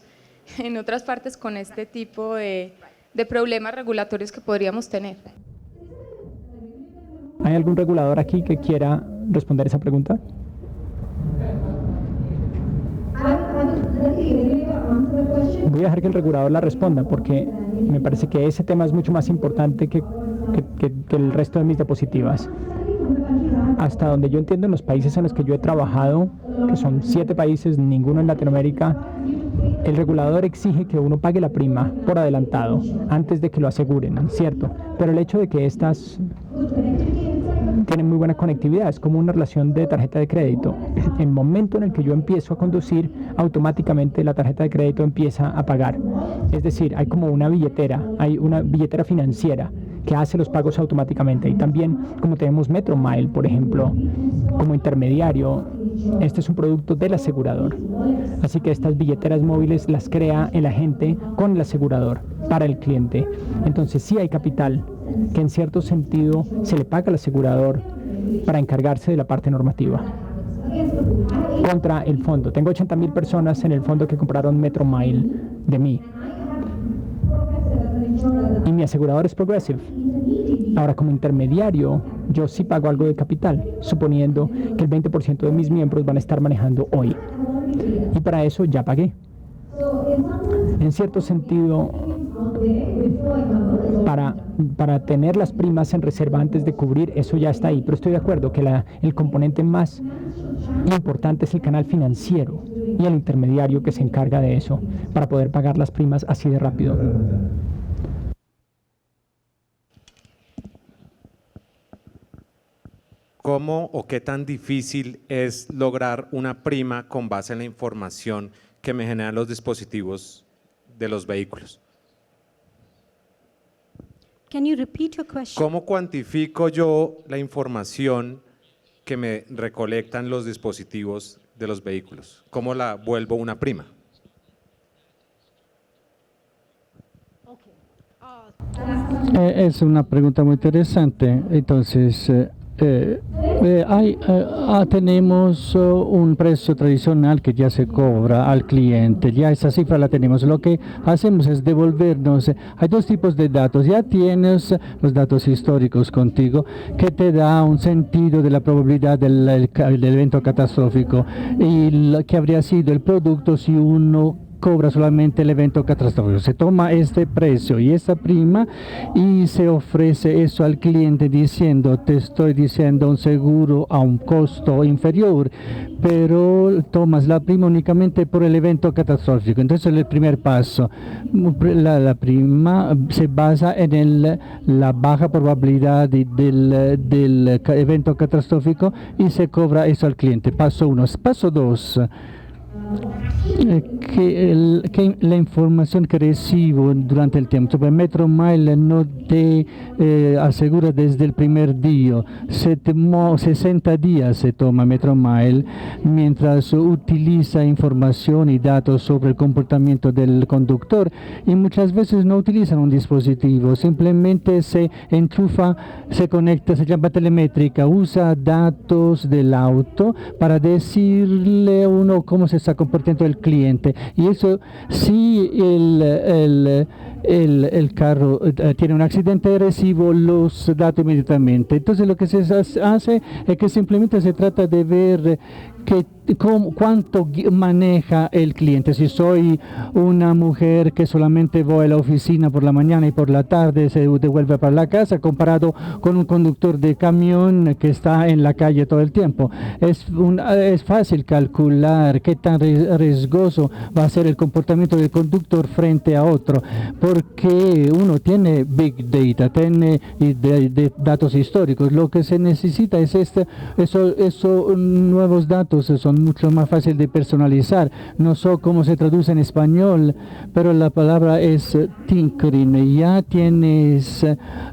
en otras partes con este tipo de problemas regulatorios que podríamos tener. ¿Hay algún regulador aquí que quiera responder esa pregunta? Voy a dejar que el regulador la responda porque me parece que ese tema es mucho más importante que el resto de mis diapositivas. Hasta donde yo entiendo, en los países en los que yo he trabajado, que son 7 países, ninguno en Latinoamérica, el regulador exige que uno pague la prima por adelantado antes de que lo aseguren, ¿cierto? Pero el hecho de que estas tienen muy buena conectividad, es como una relación de tarjeta de crédito. El momento en el que yo empiezo a conducir, automáticamente la tarjeta de crédito empieza a pagar. Es decir, hay como una billetera financiera que hace los pagos automáticamente. Y también, como tenemos Metromile, por ejemplo, como intermediario, Este es un producto del asegurador. Así que estas billeteras móviles las crea el agente con el asegurador para el cliente. Entonces sí hay capital que en cierto sentido se le paga al asegurador para encargarse de la parte normativa contra el fondo. Tengo 80,000 personas en el fondo que compraron Metromile de mí. Y mi asegurador es Progressive. Ahora, como intermediario, yo sí pago algo de capital, suponiendo que el 20% de mis miembros van a estar manejando hoy. Y para eso ya pagué. En cierto sentido, para tener las primas en reserva antes de cubrir, eso ya está ahí. Pero estoy de acuerdo que el componente más importante es el canal financiero y el intermediario que se encarga de eso para poder pagar las primas así de rápido. ¿Cómo o qué tan difícil es lograr una prima con base en la información que me generan los dispositivos de los vehículos? Can you repeat your question? ¿Cómo cuantifico yo la información que me recolectan los dispositivos de los vehículos? ¿Cómo la vuelvo una prima? Es una pregunta muy interesante. Entonces, tenemos un precio tradicional que ya se cobra al cliente, ya esa cifra la tenemos. Lo que hacemos es devolvernos. Hay dos tipos de datos. Ya tienes los datos históricos contigo, que te da un sentido de la probabilidad del evento catastrófico y que habría sido el producto si uno cobra solamente el evento catastrófico. Se toma este precio y esta prima y se ofrece eso al cliente diciendo, te estoy diciendo un seguro a un costo inferior, pero tomas la prima únicamente por el evento catastrófico. Entonces el primer paso, la prima se basa en la baja probabilidad del evento catastrófico y se cobra eso al cliente. Paso 1. Paso 2. Que la información que recibo durante el tiempo sobre Metromile no te asegura desde el primer día. 60 días se toma Metromile mientras utiliza información y datos sobre el comportamiento del conductor, y muchas veces no utilizan un dispositivo, simplemente se enchufa, se conecta, se llama telemétrica, usa datos del auto para decirle a uno cómo se está comportando el cliente. Y eso, si el carro tiene un accidente, recibo los datos inmediatamente. Entonces lo que se hace es que simplemente se trata de ver cuánto maneja el cliente. Si soy una mujer que solamente voy a la oficina por la mañana y por la tarde se devuelve para la casa, comparado con un conductor de camión que está en la calle todo el tiempo. Es fácil calcular qué tan riesgoso va a ser el comportamiento del conductor frente a otro, porque uno tiene big data, tiene datos históricos. Lo que se necesita es esos nuevos datos son mucho más fácil de personalizar. No sé cómo se traduce en español, pero la palabra es tinkering. Ya tienes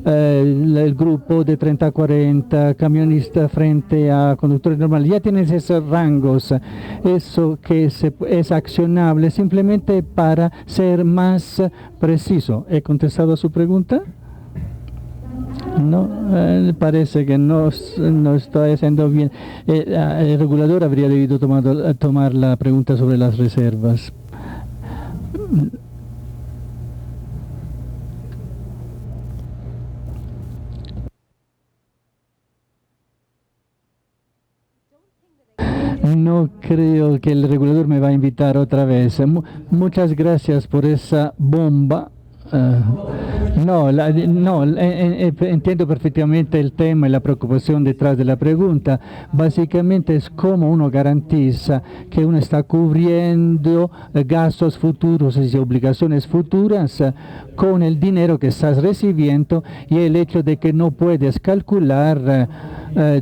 el grupo de 30-40 camionistas frente a conductores normales. Ya tienes esos rangos. Eso que es accionable simplemente para ser más preciso. ¿He contestado a su pregunta? No, parece que no estoy haciendo bien. El regulador habría debido tomar la pregunta sobre las reservas. No creo que el regulador me va a invitar otra vez. Muchas gracias por esa bomba. Entiendo perfectamente el tema y la preocupación detrás de la pregunta. Básicamente es cómo uno garantiza que uno está cubriendo gastos futuros y obligaciones futuras con el dinero que estás recibiendo, y el hecho de que no puedes calcular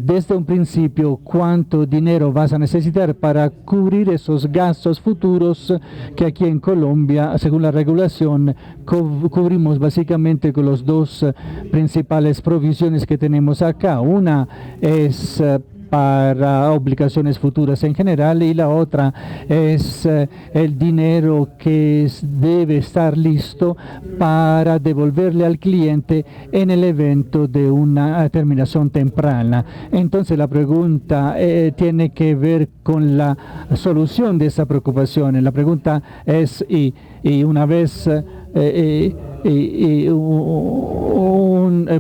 desde un principio cuánto dinero vas a necesitar para cubrir esos gastos futuros que aquí en Colombia, según la regulación, cubrimos básicamente con los dos principales provisiones que tenemos acá. Una es para obligaciones futuras en general, y la otra es el dinero que debe estar listo para devolverle al cliente en el evento de una terminación temprana. Entonces la pregunta tiene que ver con la solución de esa preocupación. La pregunta es, y una vez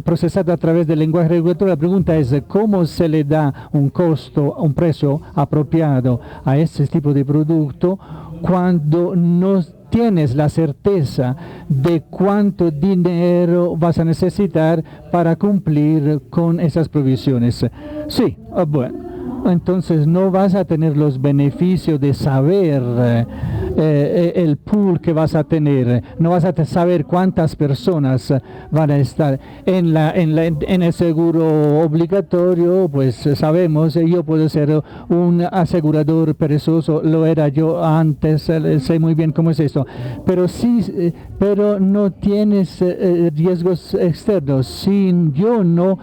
procesado a través del lenguaje regulatorio, la pregunta es cómo se le da un costo, un precio apropiado a este tipo de producto cuando no tienes la certeza de cuánto dinero vas a necesitar para cumplir con esas provisiones. Sí, bueno. Entonces no vas a tener los beneficios de saber el pool que vas a tener, no vas a saber cuántas personas van a estar en el seguro obligatorio. Pues sabemos, yo puedo ser un asegurador perezoso, lo era yo antes, sé muy bien cómo es esto, pero no tienes riesgos externos. Si yo no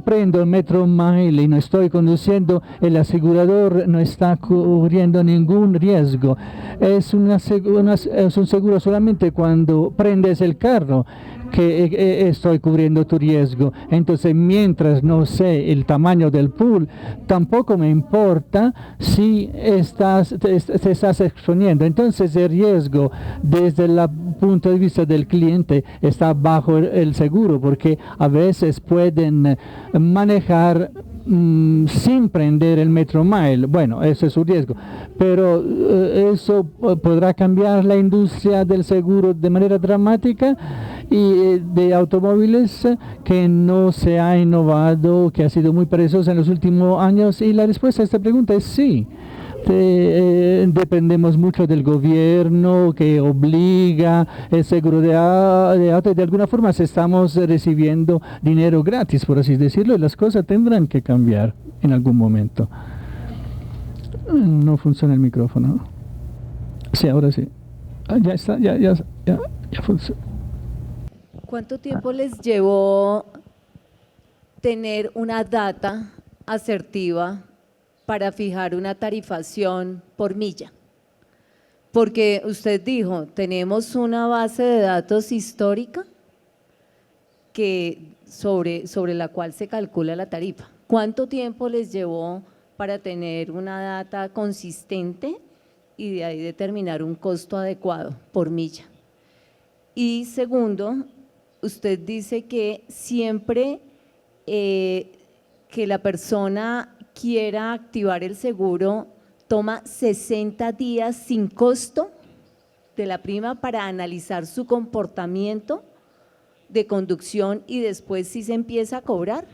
prendo el Metro Mile y no estoy conduciendo, el asegurador no está cubriendo ningún riesgo. Es un seguro solamente cuando prendes el carro que estoy cubriendo tu riesgo. Entonces, mientras no sé el tamaño del pool, tampoco me importa si te estás exponiendo. Entonces, el riesgo desde el punto de vista del cliente está bajo el seguro, porque a veces pueden manejar sin prender el Metro Mile. Bueno, ese es su riesgo, pero eso podrá cambiar la industria del seguro de manera dramática, y de automóviles que no se ha innovado, que ha sido muy perezosa en los últimos años. Y la respuesta a esta pregunta es sí. Dependemos mucho del gobierno que obliga el seguro de auto, y de alguna forma estamos recibiendo dinero gratis, por así decirlo, y las cosas tendrán que cambiar en algún momento. No funciona el micrófono. Sí, ahora sí. Ya está, ya funciona. ¿Cuánto tiempo les llevó tener una data asertiva para fijar una tarifación por milla? Porque usted dijo, tenemos una base de datos histórica sobre la cual se calcula la tarifa. ¿Cuánto tiempo les llevó para tener una data consistente y de ahí determinar un costo adecuado por milla? Y segundo, usted dice que siempre que la persona quiera activar el seguro, toma 60 días sin costo de la prima para analizar su comportamiento de conducción, y después sí se empieza a cobrar.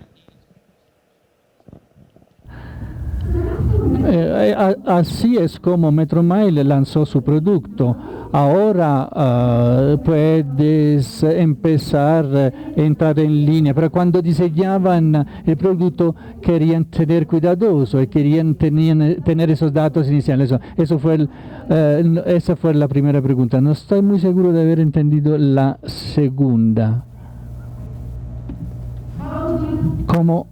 Así es como Metro Mile lanzó su producto. Ahora puedes empezar a entrar en línea, pero cuando diseñaban el producto querían tener cuidadoso y querían tener esos datos iniciales. Esa fue la primera pregunta. No estoy muy seguro de haber entendido la segunda. ¿Cómo?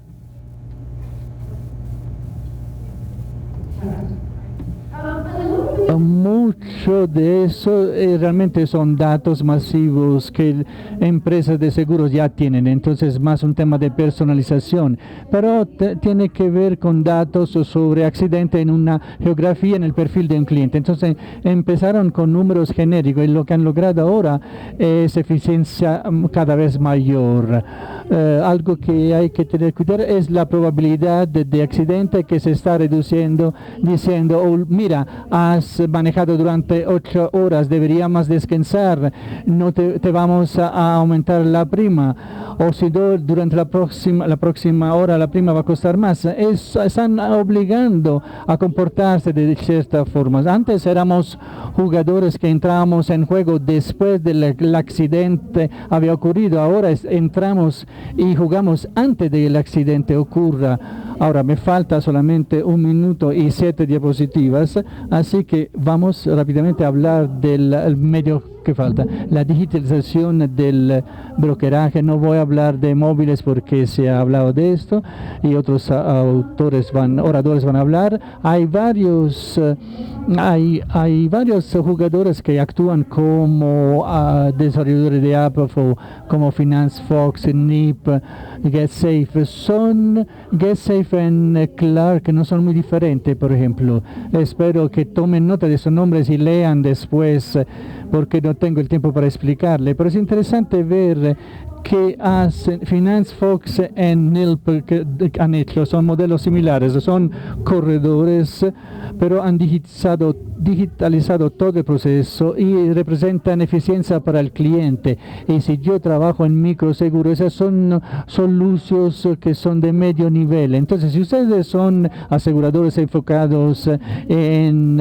Mucho de eso realmente son datos masivos que empresas de seguros ya tienen, entonces más un tema de personalización, pero tiene que ver con datos sobre accidente en una geografía, en el perfil de un cliente. Entonces empezaron con números genéricos, y lo que han logrado ahora es eficiencia cada vez mayor. Algo que hay que tener cuidado es la probabilidad de accidente, que se está reduciendo, diciendo, oh, mira, has manejado durante 8 horas, deberíamos descansar, no te vamos a aumentar la prima, o si durante la próxima hora la prima va a costar más. Están obligando a comportarse de cierta forma. Antes éramos jugadores que entrábamos en juego después del accidente había ocurrido, ahora entramos y jugamos antes de que el accidente ocurra. Ahora me falta solamente 1 minuto y 7 diapositivas, así que vamos rápidamente a hablar del medio que falta. La digitalización del brokeraje, no voy a hablar de móviles porque se ha hablado de esto y otros oradores van a hablar. Hay varios jugadores que actúan como desarrolladores de app o como Finance Fox, NIP, GetSafe. GetSafe y Clark no son muy diferentes, por ejemplo. Espero que tomen nota de esos nombres y lean después, porque no tengo el tiempo para explicarle. Pero es interesante ver que hacen Finance Fox y NIP que han hecho. Son modelos similares, son corredores, pero han digitalizado todo el proceso y representan eficiencia para el cliente. Y si yo trabajo en microseguro, esas son soluciones que son de medio nivel. Entonces, si ustedes son aseguradores enfocados en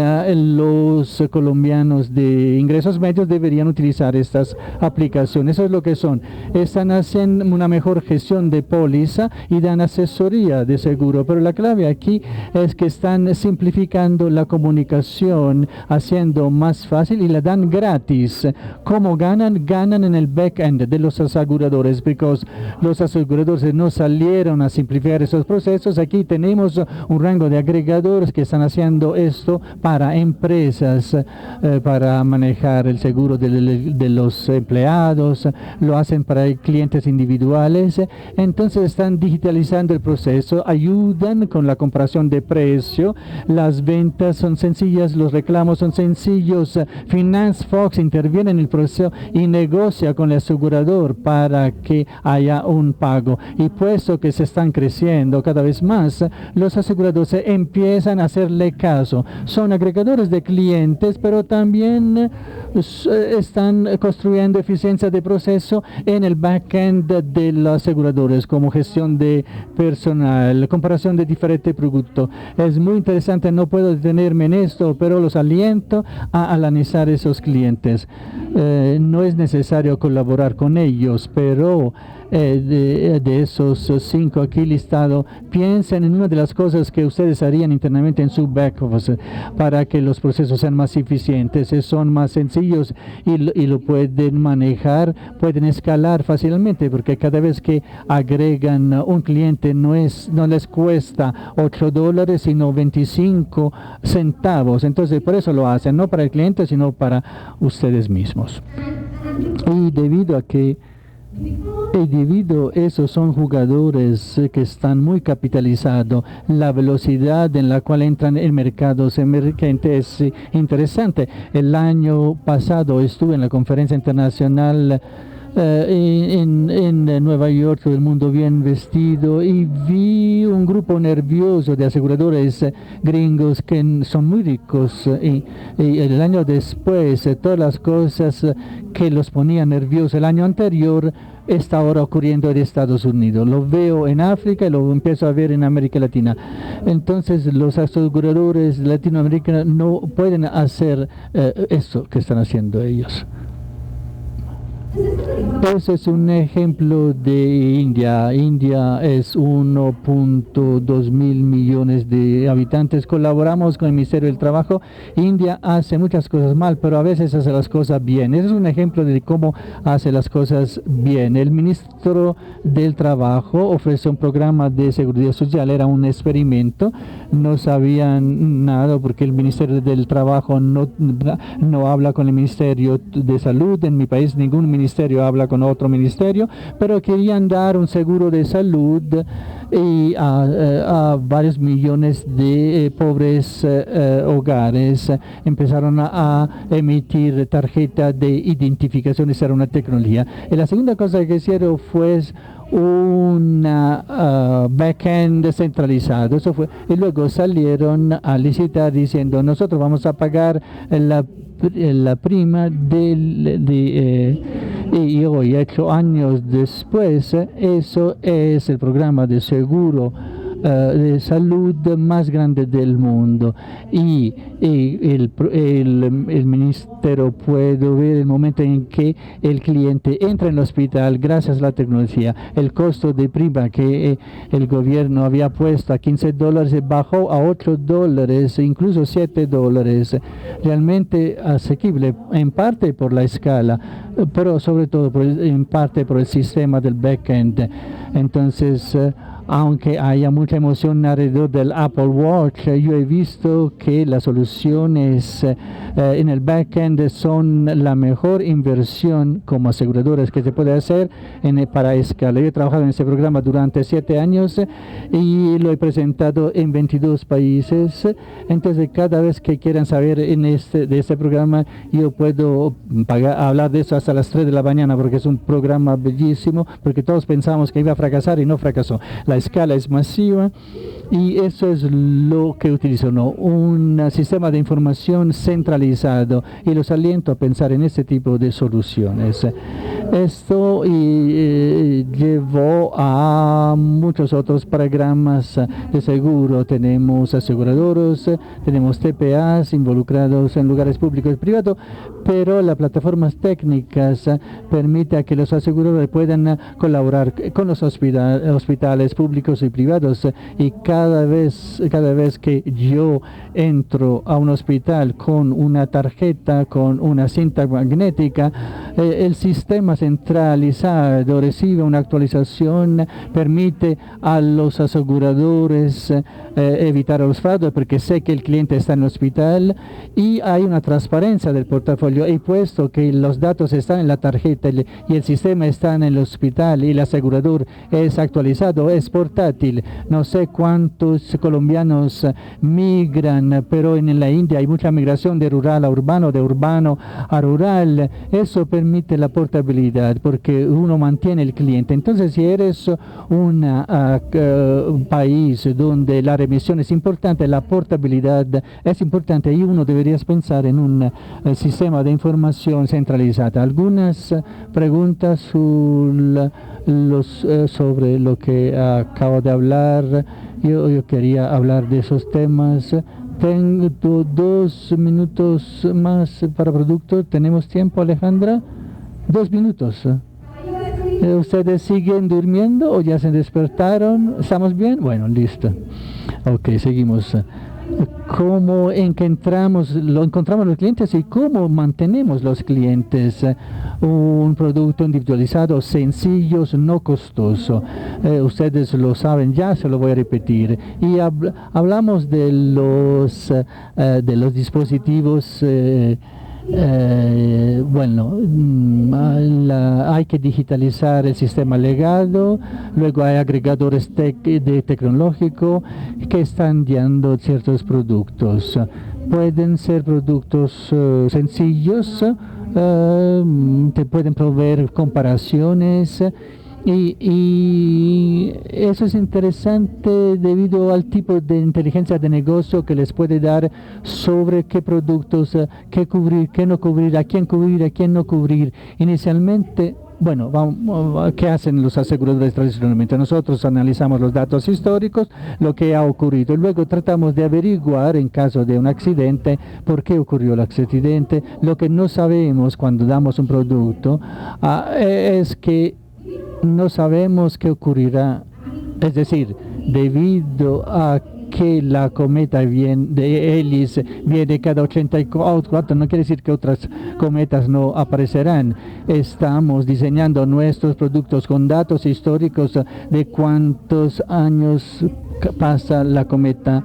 los colombianos de ingresos medios, deberían utilizar estas aplicaciones. Eso es lo que son. Están haciendo una mejor gestión de póliza y dan asesoría de seguro. Pero la clave aquí es que están simplificando la comunicación, haciendo más fácil y la dan gratis. ¿Cómo ganan? Ganan en el back-end de los aseguradores, porque los aseguradores no salieron a simplificar esos procesos. Aquí tenemos un rango de agregadores que están haciendo esto para empresas, para manejar el seguro de los empleados, lo hacen para clientes individuales. Entonces están digitalizando el proceso, ayudan con la comparación de precio, las ventas son sencillas, los reclamos son sencillos. Finance Fox interviene en el proceso y negocia con el asegurador para que haya un pago. Y puesto que se están creciendo cada vez más, los aseguradores empiezan a hacerle caso. Son agregadores de clientes, pero también están construyendo eficiencia de proceso en el backend de los aseguradores, como gestión de personal, comparación de diferentes productos. Es muy interesante, no puedo detenerme en esto, pero los aliento a analizar esos clientes. No es necesario colaborar con ellos, pero de esos 5 aquí listados, piensen en una de las cosas que ustedes harían internamente en su back office para que los procesos sean más eficientes, son más sencillos y lo pueden manejar, pueden escalar fácilmente, porque cada vez que agregan un cliente no les cuesta $8, sino 25 centavos. Entonces, por eso lo hacen, no para el cliente, sino para ustedes mismos. Y debido a esos son jugadores que están muy capitalizados, la velocidad en la cual entran en mercados emergentes es interesante. El año pasado estuve en la conferencia internacional en Nueva York, todo el mundo bien vestido, y vi un grupo nervioso de aseguradores gringos que son muy ricos, y el año después todas las cosas que los ponían nerviosos el año anterior está ahora ocurriendo en Estados Unidos. Lo veo en África y lo empiezo a ver en América Latina. Entonces los aseguradores latinoamericanos no pueden hacer eso que están haciendo ellos. Ese es un ejemplo de India. India es 1.2 mil millones de habitantes. Colaboramos con el Ministerio del Trabajo. India hace muchas cosas mal, pero a veces hace las cosas bien. Ese es un ejemplo de cómo hace las cosas bien. El ministro del Trabajo ofrece un programa de seguridad social. Era un experimento. No sabían nada porque el Ministerio del Trabajo no habla con el Ministerio de Salud. En mi país ningún ministerio habla con otro ministerio, pero querían dar un seguro de salud y a varios millones de pobres hogares. Empezaron a emitir tarjeta de identificación, esa era una tecnología. Y la segunda cosa que hicieron fue una backend descentralizado. Eso fue, y luego salieron a licitar diciendo: nosotros vamos a pagar la prima y hoy, 8 años después, eso es el programa de seguro de salud más grande del mundo. Y el ministro puede ver el momento en que el cliente entra en el hospital gracias a la tecnología. El costo de prima que el gobierno había puesto a $15 bajó a $8, incluso $7. Realmente asequible, en parte por la escala, pero sobre todo en parte por el sistema del backend. Entonces, aunque haya mucha emoción alrededor del Apple Watch, yo he visto que las soluciones en el backend son la mejor inversión como aseguradoras que se puede hacer para escala. Yo he trabajado en ese programa durante 7 años y lo he presentado en 22 países. Entonces, cada vez que quieran saber de este programa, yo puedo hablar de eso hasta las 3 de la mañana, porque es un programa bellísimo, porque todos pensamos que iba a fracasar y no fracasó. La escala es masiva y eso es lo que utilizó, ¿no? Un sistema de información centralizado, y los aliento a pensar en este tipo de soluciones. Esto llevó a muchos otros programas de seguro. Tenemos aseguradoras, tenemos TPAs involucrados en lugares públicos y privados, pero las plataformas técnicas permiten que los aseguradores puedan colaborar con los hospitales públicos y privados, y cada vez que yo entro a un hospital con una tarjeta, con una cinta magnética, el sistema centralizado recibe una actualización, permite a los aseguradores evitar los fraudes porque sé que el cliente está en el hospital, y hay una transparencia del portafolio. He puesto que los datos están en la tarjeta y el sistema está en el hospital y el asegurador es actualizado, es portátil. No sé cuántos colombianos migran, pero en la India hay mucha migración de rural a urbano, de urbano a rural. Eso permite la portabilidad porque uno mantiene el cliente. Entonces, si eres un país donde la remisión es importante, la portabilidad es importante, y uno debería pensar en un sistema de información centralizada. Algunas preguntas sobre lo que acabo de hablar. Yo quería hablar de esos temas. Tengo 2 minutos más para producto. ¿Tenemos tiempo, Alejandra? 2 minutos. ¿Ustedes siguen durmiendo o ya se despertaron? ¿Estamos bien? Bueno, listo. Ok, seguimos. ¿Cómo encontramos los clientes y cómo mantenemos los clientes? Un producto individualizado, sencillo, no costoso. Ustedes lo saben, ya se lo voy a repetir. Y hablamos de los dispositivos. Hay que digitalizar el sistema legado, luego hay agregadores tecnológicos que están dando ciertos productos. Pueden ser productos sencillos, te pueden proveer comparaciones. Y eso es interesante debido al tipo de inteligencia de negocio que les puede dar sobre qué productos, qué cubrir, qué no cubrir, a quién no cubrir. Inicialmente, ¿qué hacen los aseguradores tradicionalmente? Nosotros analizamos los datos históricos, lo que ha ocurrido. Luego tratamos de averiguar, en caso de un accidente, por qué ocurrió el accidente. Lo que no sabemos cuando damos un producto es que no sabemos qué ocurrirá, es decir, debido a que la cometa de Ellis viene cada 84, no quiere decir que otras cometas no aparecerán. Estamos diseñando nuestros productos con datos históricos de cuántos años pasa la cometa,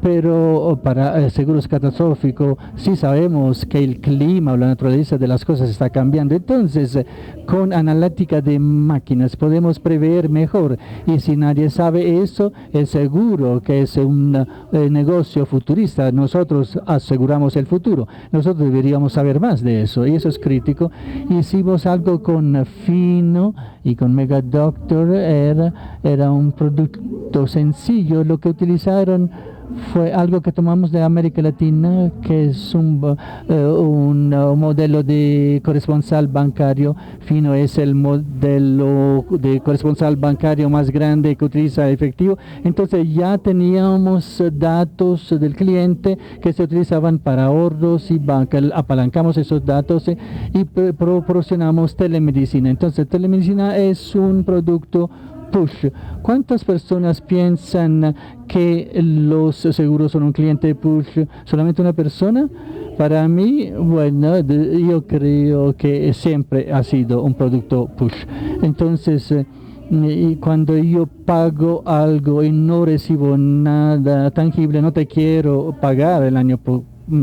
pero para seguros catastróficos sí sabemos que el clima o la naturaleza de las cosas está cambiando. Entonces, con analítica de máquinas podemos prever mejor, y si nadie sabe eso, es seguro que es un negocio futurista. Nosotros aseguramos el futuro, nosotros deberíamos saber más de eso, y eso es crítico. Hicimos algo con Fino y con Mega Doctor, era un producto sencillo. Lo que utilizaron fue algo que tomamos de América Latina, que es un modelo de corresponsal bancario. Fino es el modelo de corresponsal bancario más grande que utiliza efectivo. Entonces ya teníamos datos del cliente que se utilizaban para ahorros y banca. Apalancamos esos datos y proporcionamos telemedicina. Entonces telemedicina es un producto push. ¿Cuántas personas piensan que los seguros son un cliente push? ¿Solamente una persona? Para mí, bueno, yo creo que siempre ha sido un producto push. Entonces, y cuando yo pago algo y no recibo nada tangible, no te quiero pagar el año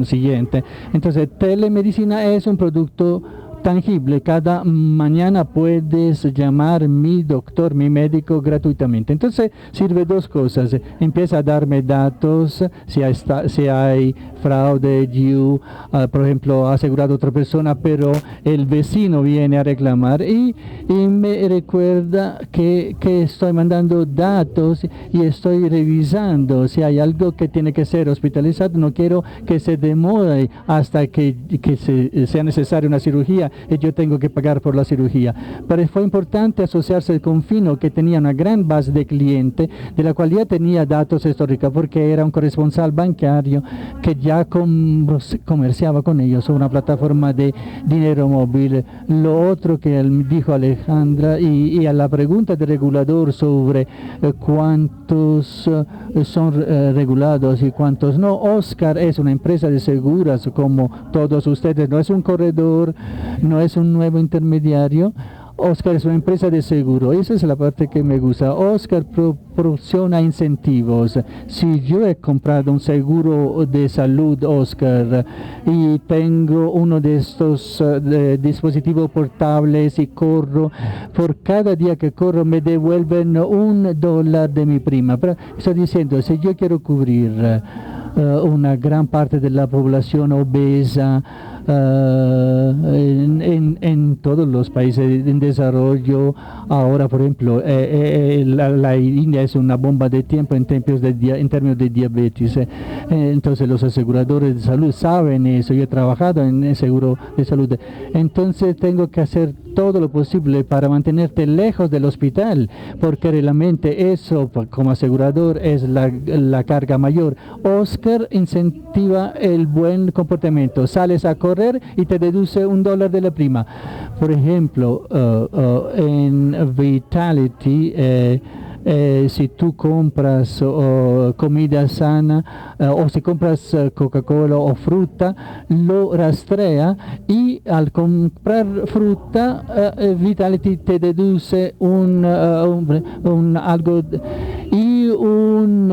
siguiente. Entonces, telemedicina es un producto tangible. Cada mañana puedes llamar mi doctor, mi médico gratuitamente. Entonces sirve dos cosas. Empieza a darme datos, si hay fraude, por ejemplo, ha asegurado a otra persona, pero el vecino viene a reclamar y me recuerda que estoy mandando datos y estoy revisando si hay algo que tiene que ser hospitalizado. No quiero que se demore hasta que sea necesaria una cirugía y yo tengo que pagar por la cirugía. Pero fue importante asociarse con Fino, que tenía una gran base de clientes, de la cual ya tenía datos históricos, porque era un corresponsal bancario que ya comerciaba con ellos, una plataforma de dinero móvil. Lo otro que dijo Alejandra, y a la pregunta del regulador sobre cuántos son regulados y cuántos no, Oscar es una empresa de seguros como todos ustedes, no es un corredor, no es un nuevo intermediario. Oscar es una empresa de seguro. Esa es la parte que me gusta. Oscar proporciona incentivos. Si yo he comprado un seguro de salud, Oscar, y tengo uno de estos dispositivos portables y corro, por cada día que corro me devuelven $1 de mi prima. Pero estoy diciendo, si yo quiero cubrir una gran parte de la población obesa, en todos los países en desarrollo. Ahora, por ejemplo, la India es una bomba de tiempo en términos de diabetes. Entonces los aseguradores de salud saben eso. Yo he trabajado en el seguro de salud. Entonces tengo que hacer todo lo posible para mantenerte lejos del hospital, porque realmente eso como asegurador es la carga mayor. Oscar incentiva el buen comportamiento. Sales a correr y te deduce $1 de la prima. Por ejemplo, en Vitality, si tú compras comida sana o si compras Coca-Cola o fruta, lo rastrea y al comprar fruta, Vitality te deduce algo y un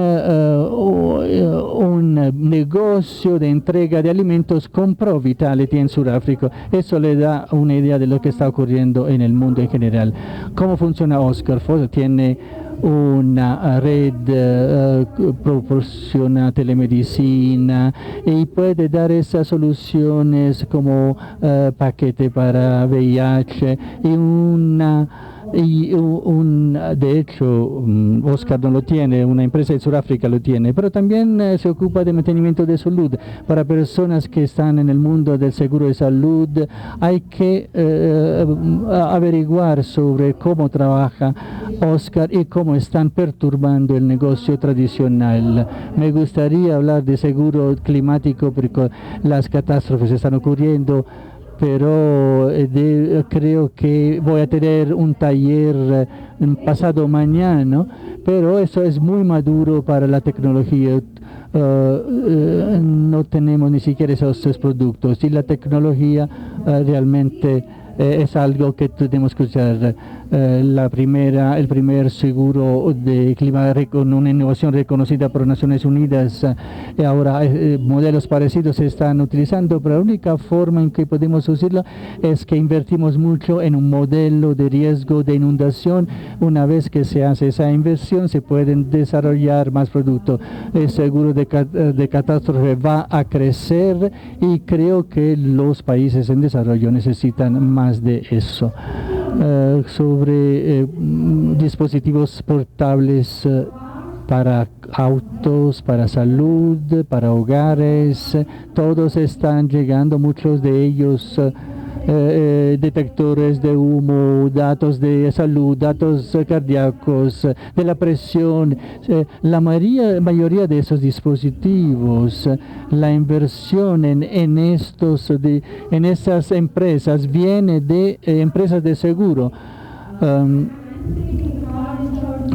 negocio de entrega de alimentos compró Vitality en Sudáfrica. Eso le da una idea de lo que está ocurriendo en el mundo en general. ¿Cómo funciona Oscar? Tiene una red, proporciona telemedicina y puede dar esas soluciones como paquete para VIH de hecho, Oscar no lo tiene, una empresa de Sudáfrica lo tiene, pero también se ocupa de mantenimiento de salud. Para personas que están en el mundo del seguro de salud, hay que averiguar sobre cómo trabaja Oscar y cómo están perturbando el negocio tradicional. Me gustaría hablar de seguro climático porque las catástrofes están ocurriendo, pero creo que voy a tener un taller pasado mañana, pero eso es muy maduro para la tecnología. No tenemos ni siquiera esos productos y la tecnología realmente es algo que tenemos que usar. El primer seguro de clima con una innovación reconocida por Naciones Unidas. Ahora modelos parecidos se están utilizando, pero la única forma en que podemos usarlo es que invertimos mucho en un modelo de riesgo de inundación. Una vez que se hace esa inversión, se pueden desarrollar más productos. El seguro de catástrofe va a crecer y creo que los países en desarrollo necesitan más de eso. Sobre dispositivos portables, para autos, para salud, para hogares. Todos están llegando, muchos de ellos detectores de humo, datos de salud, datos cardíacos, de la presión. La mayoría de esos dispositivos, la inversión en esas empresas viene de empresas de seguro.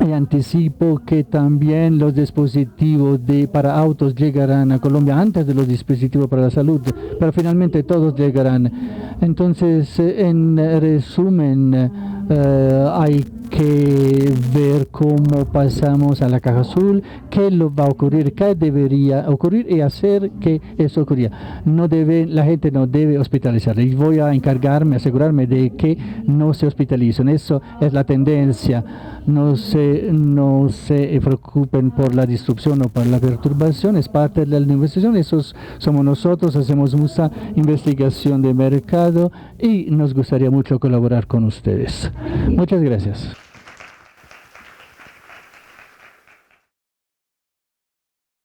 Y anticipo que también los dispositivos para autos llegarán a Colombia antes de los dispositivos para la salud, pero finalmente todos llegarán. Entonces, en resumen, hay que ver cómo pasamos a la caja azul, qué va a ocurrir, qué debería ocurrir y hacer que eso ocurra. La gente no debe hospitalizar. Y voy a asegurarme de que no se hospitalicen. Eso es la tendencia. No se preocupen por la disrupción o por la perturbación, es parte de la investigación. Esos somos nosotros, hacemos mucha investigación de mercado y nos gustaría mucho colaborar con ustedes. Muchas gracias.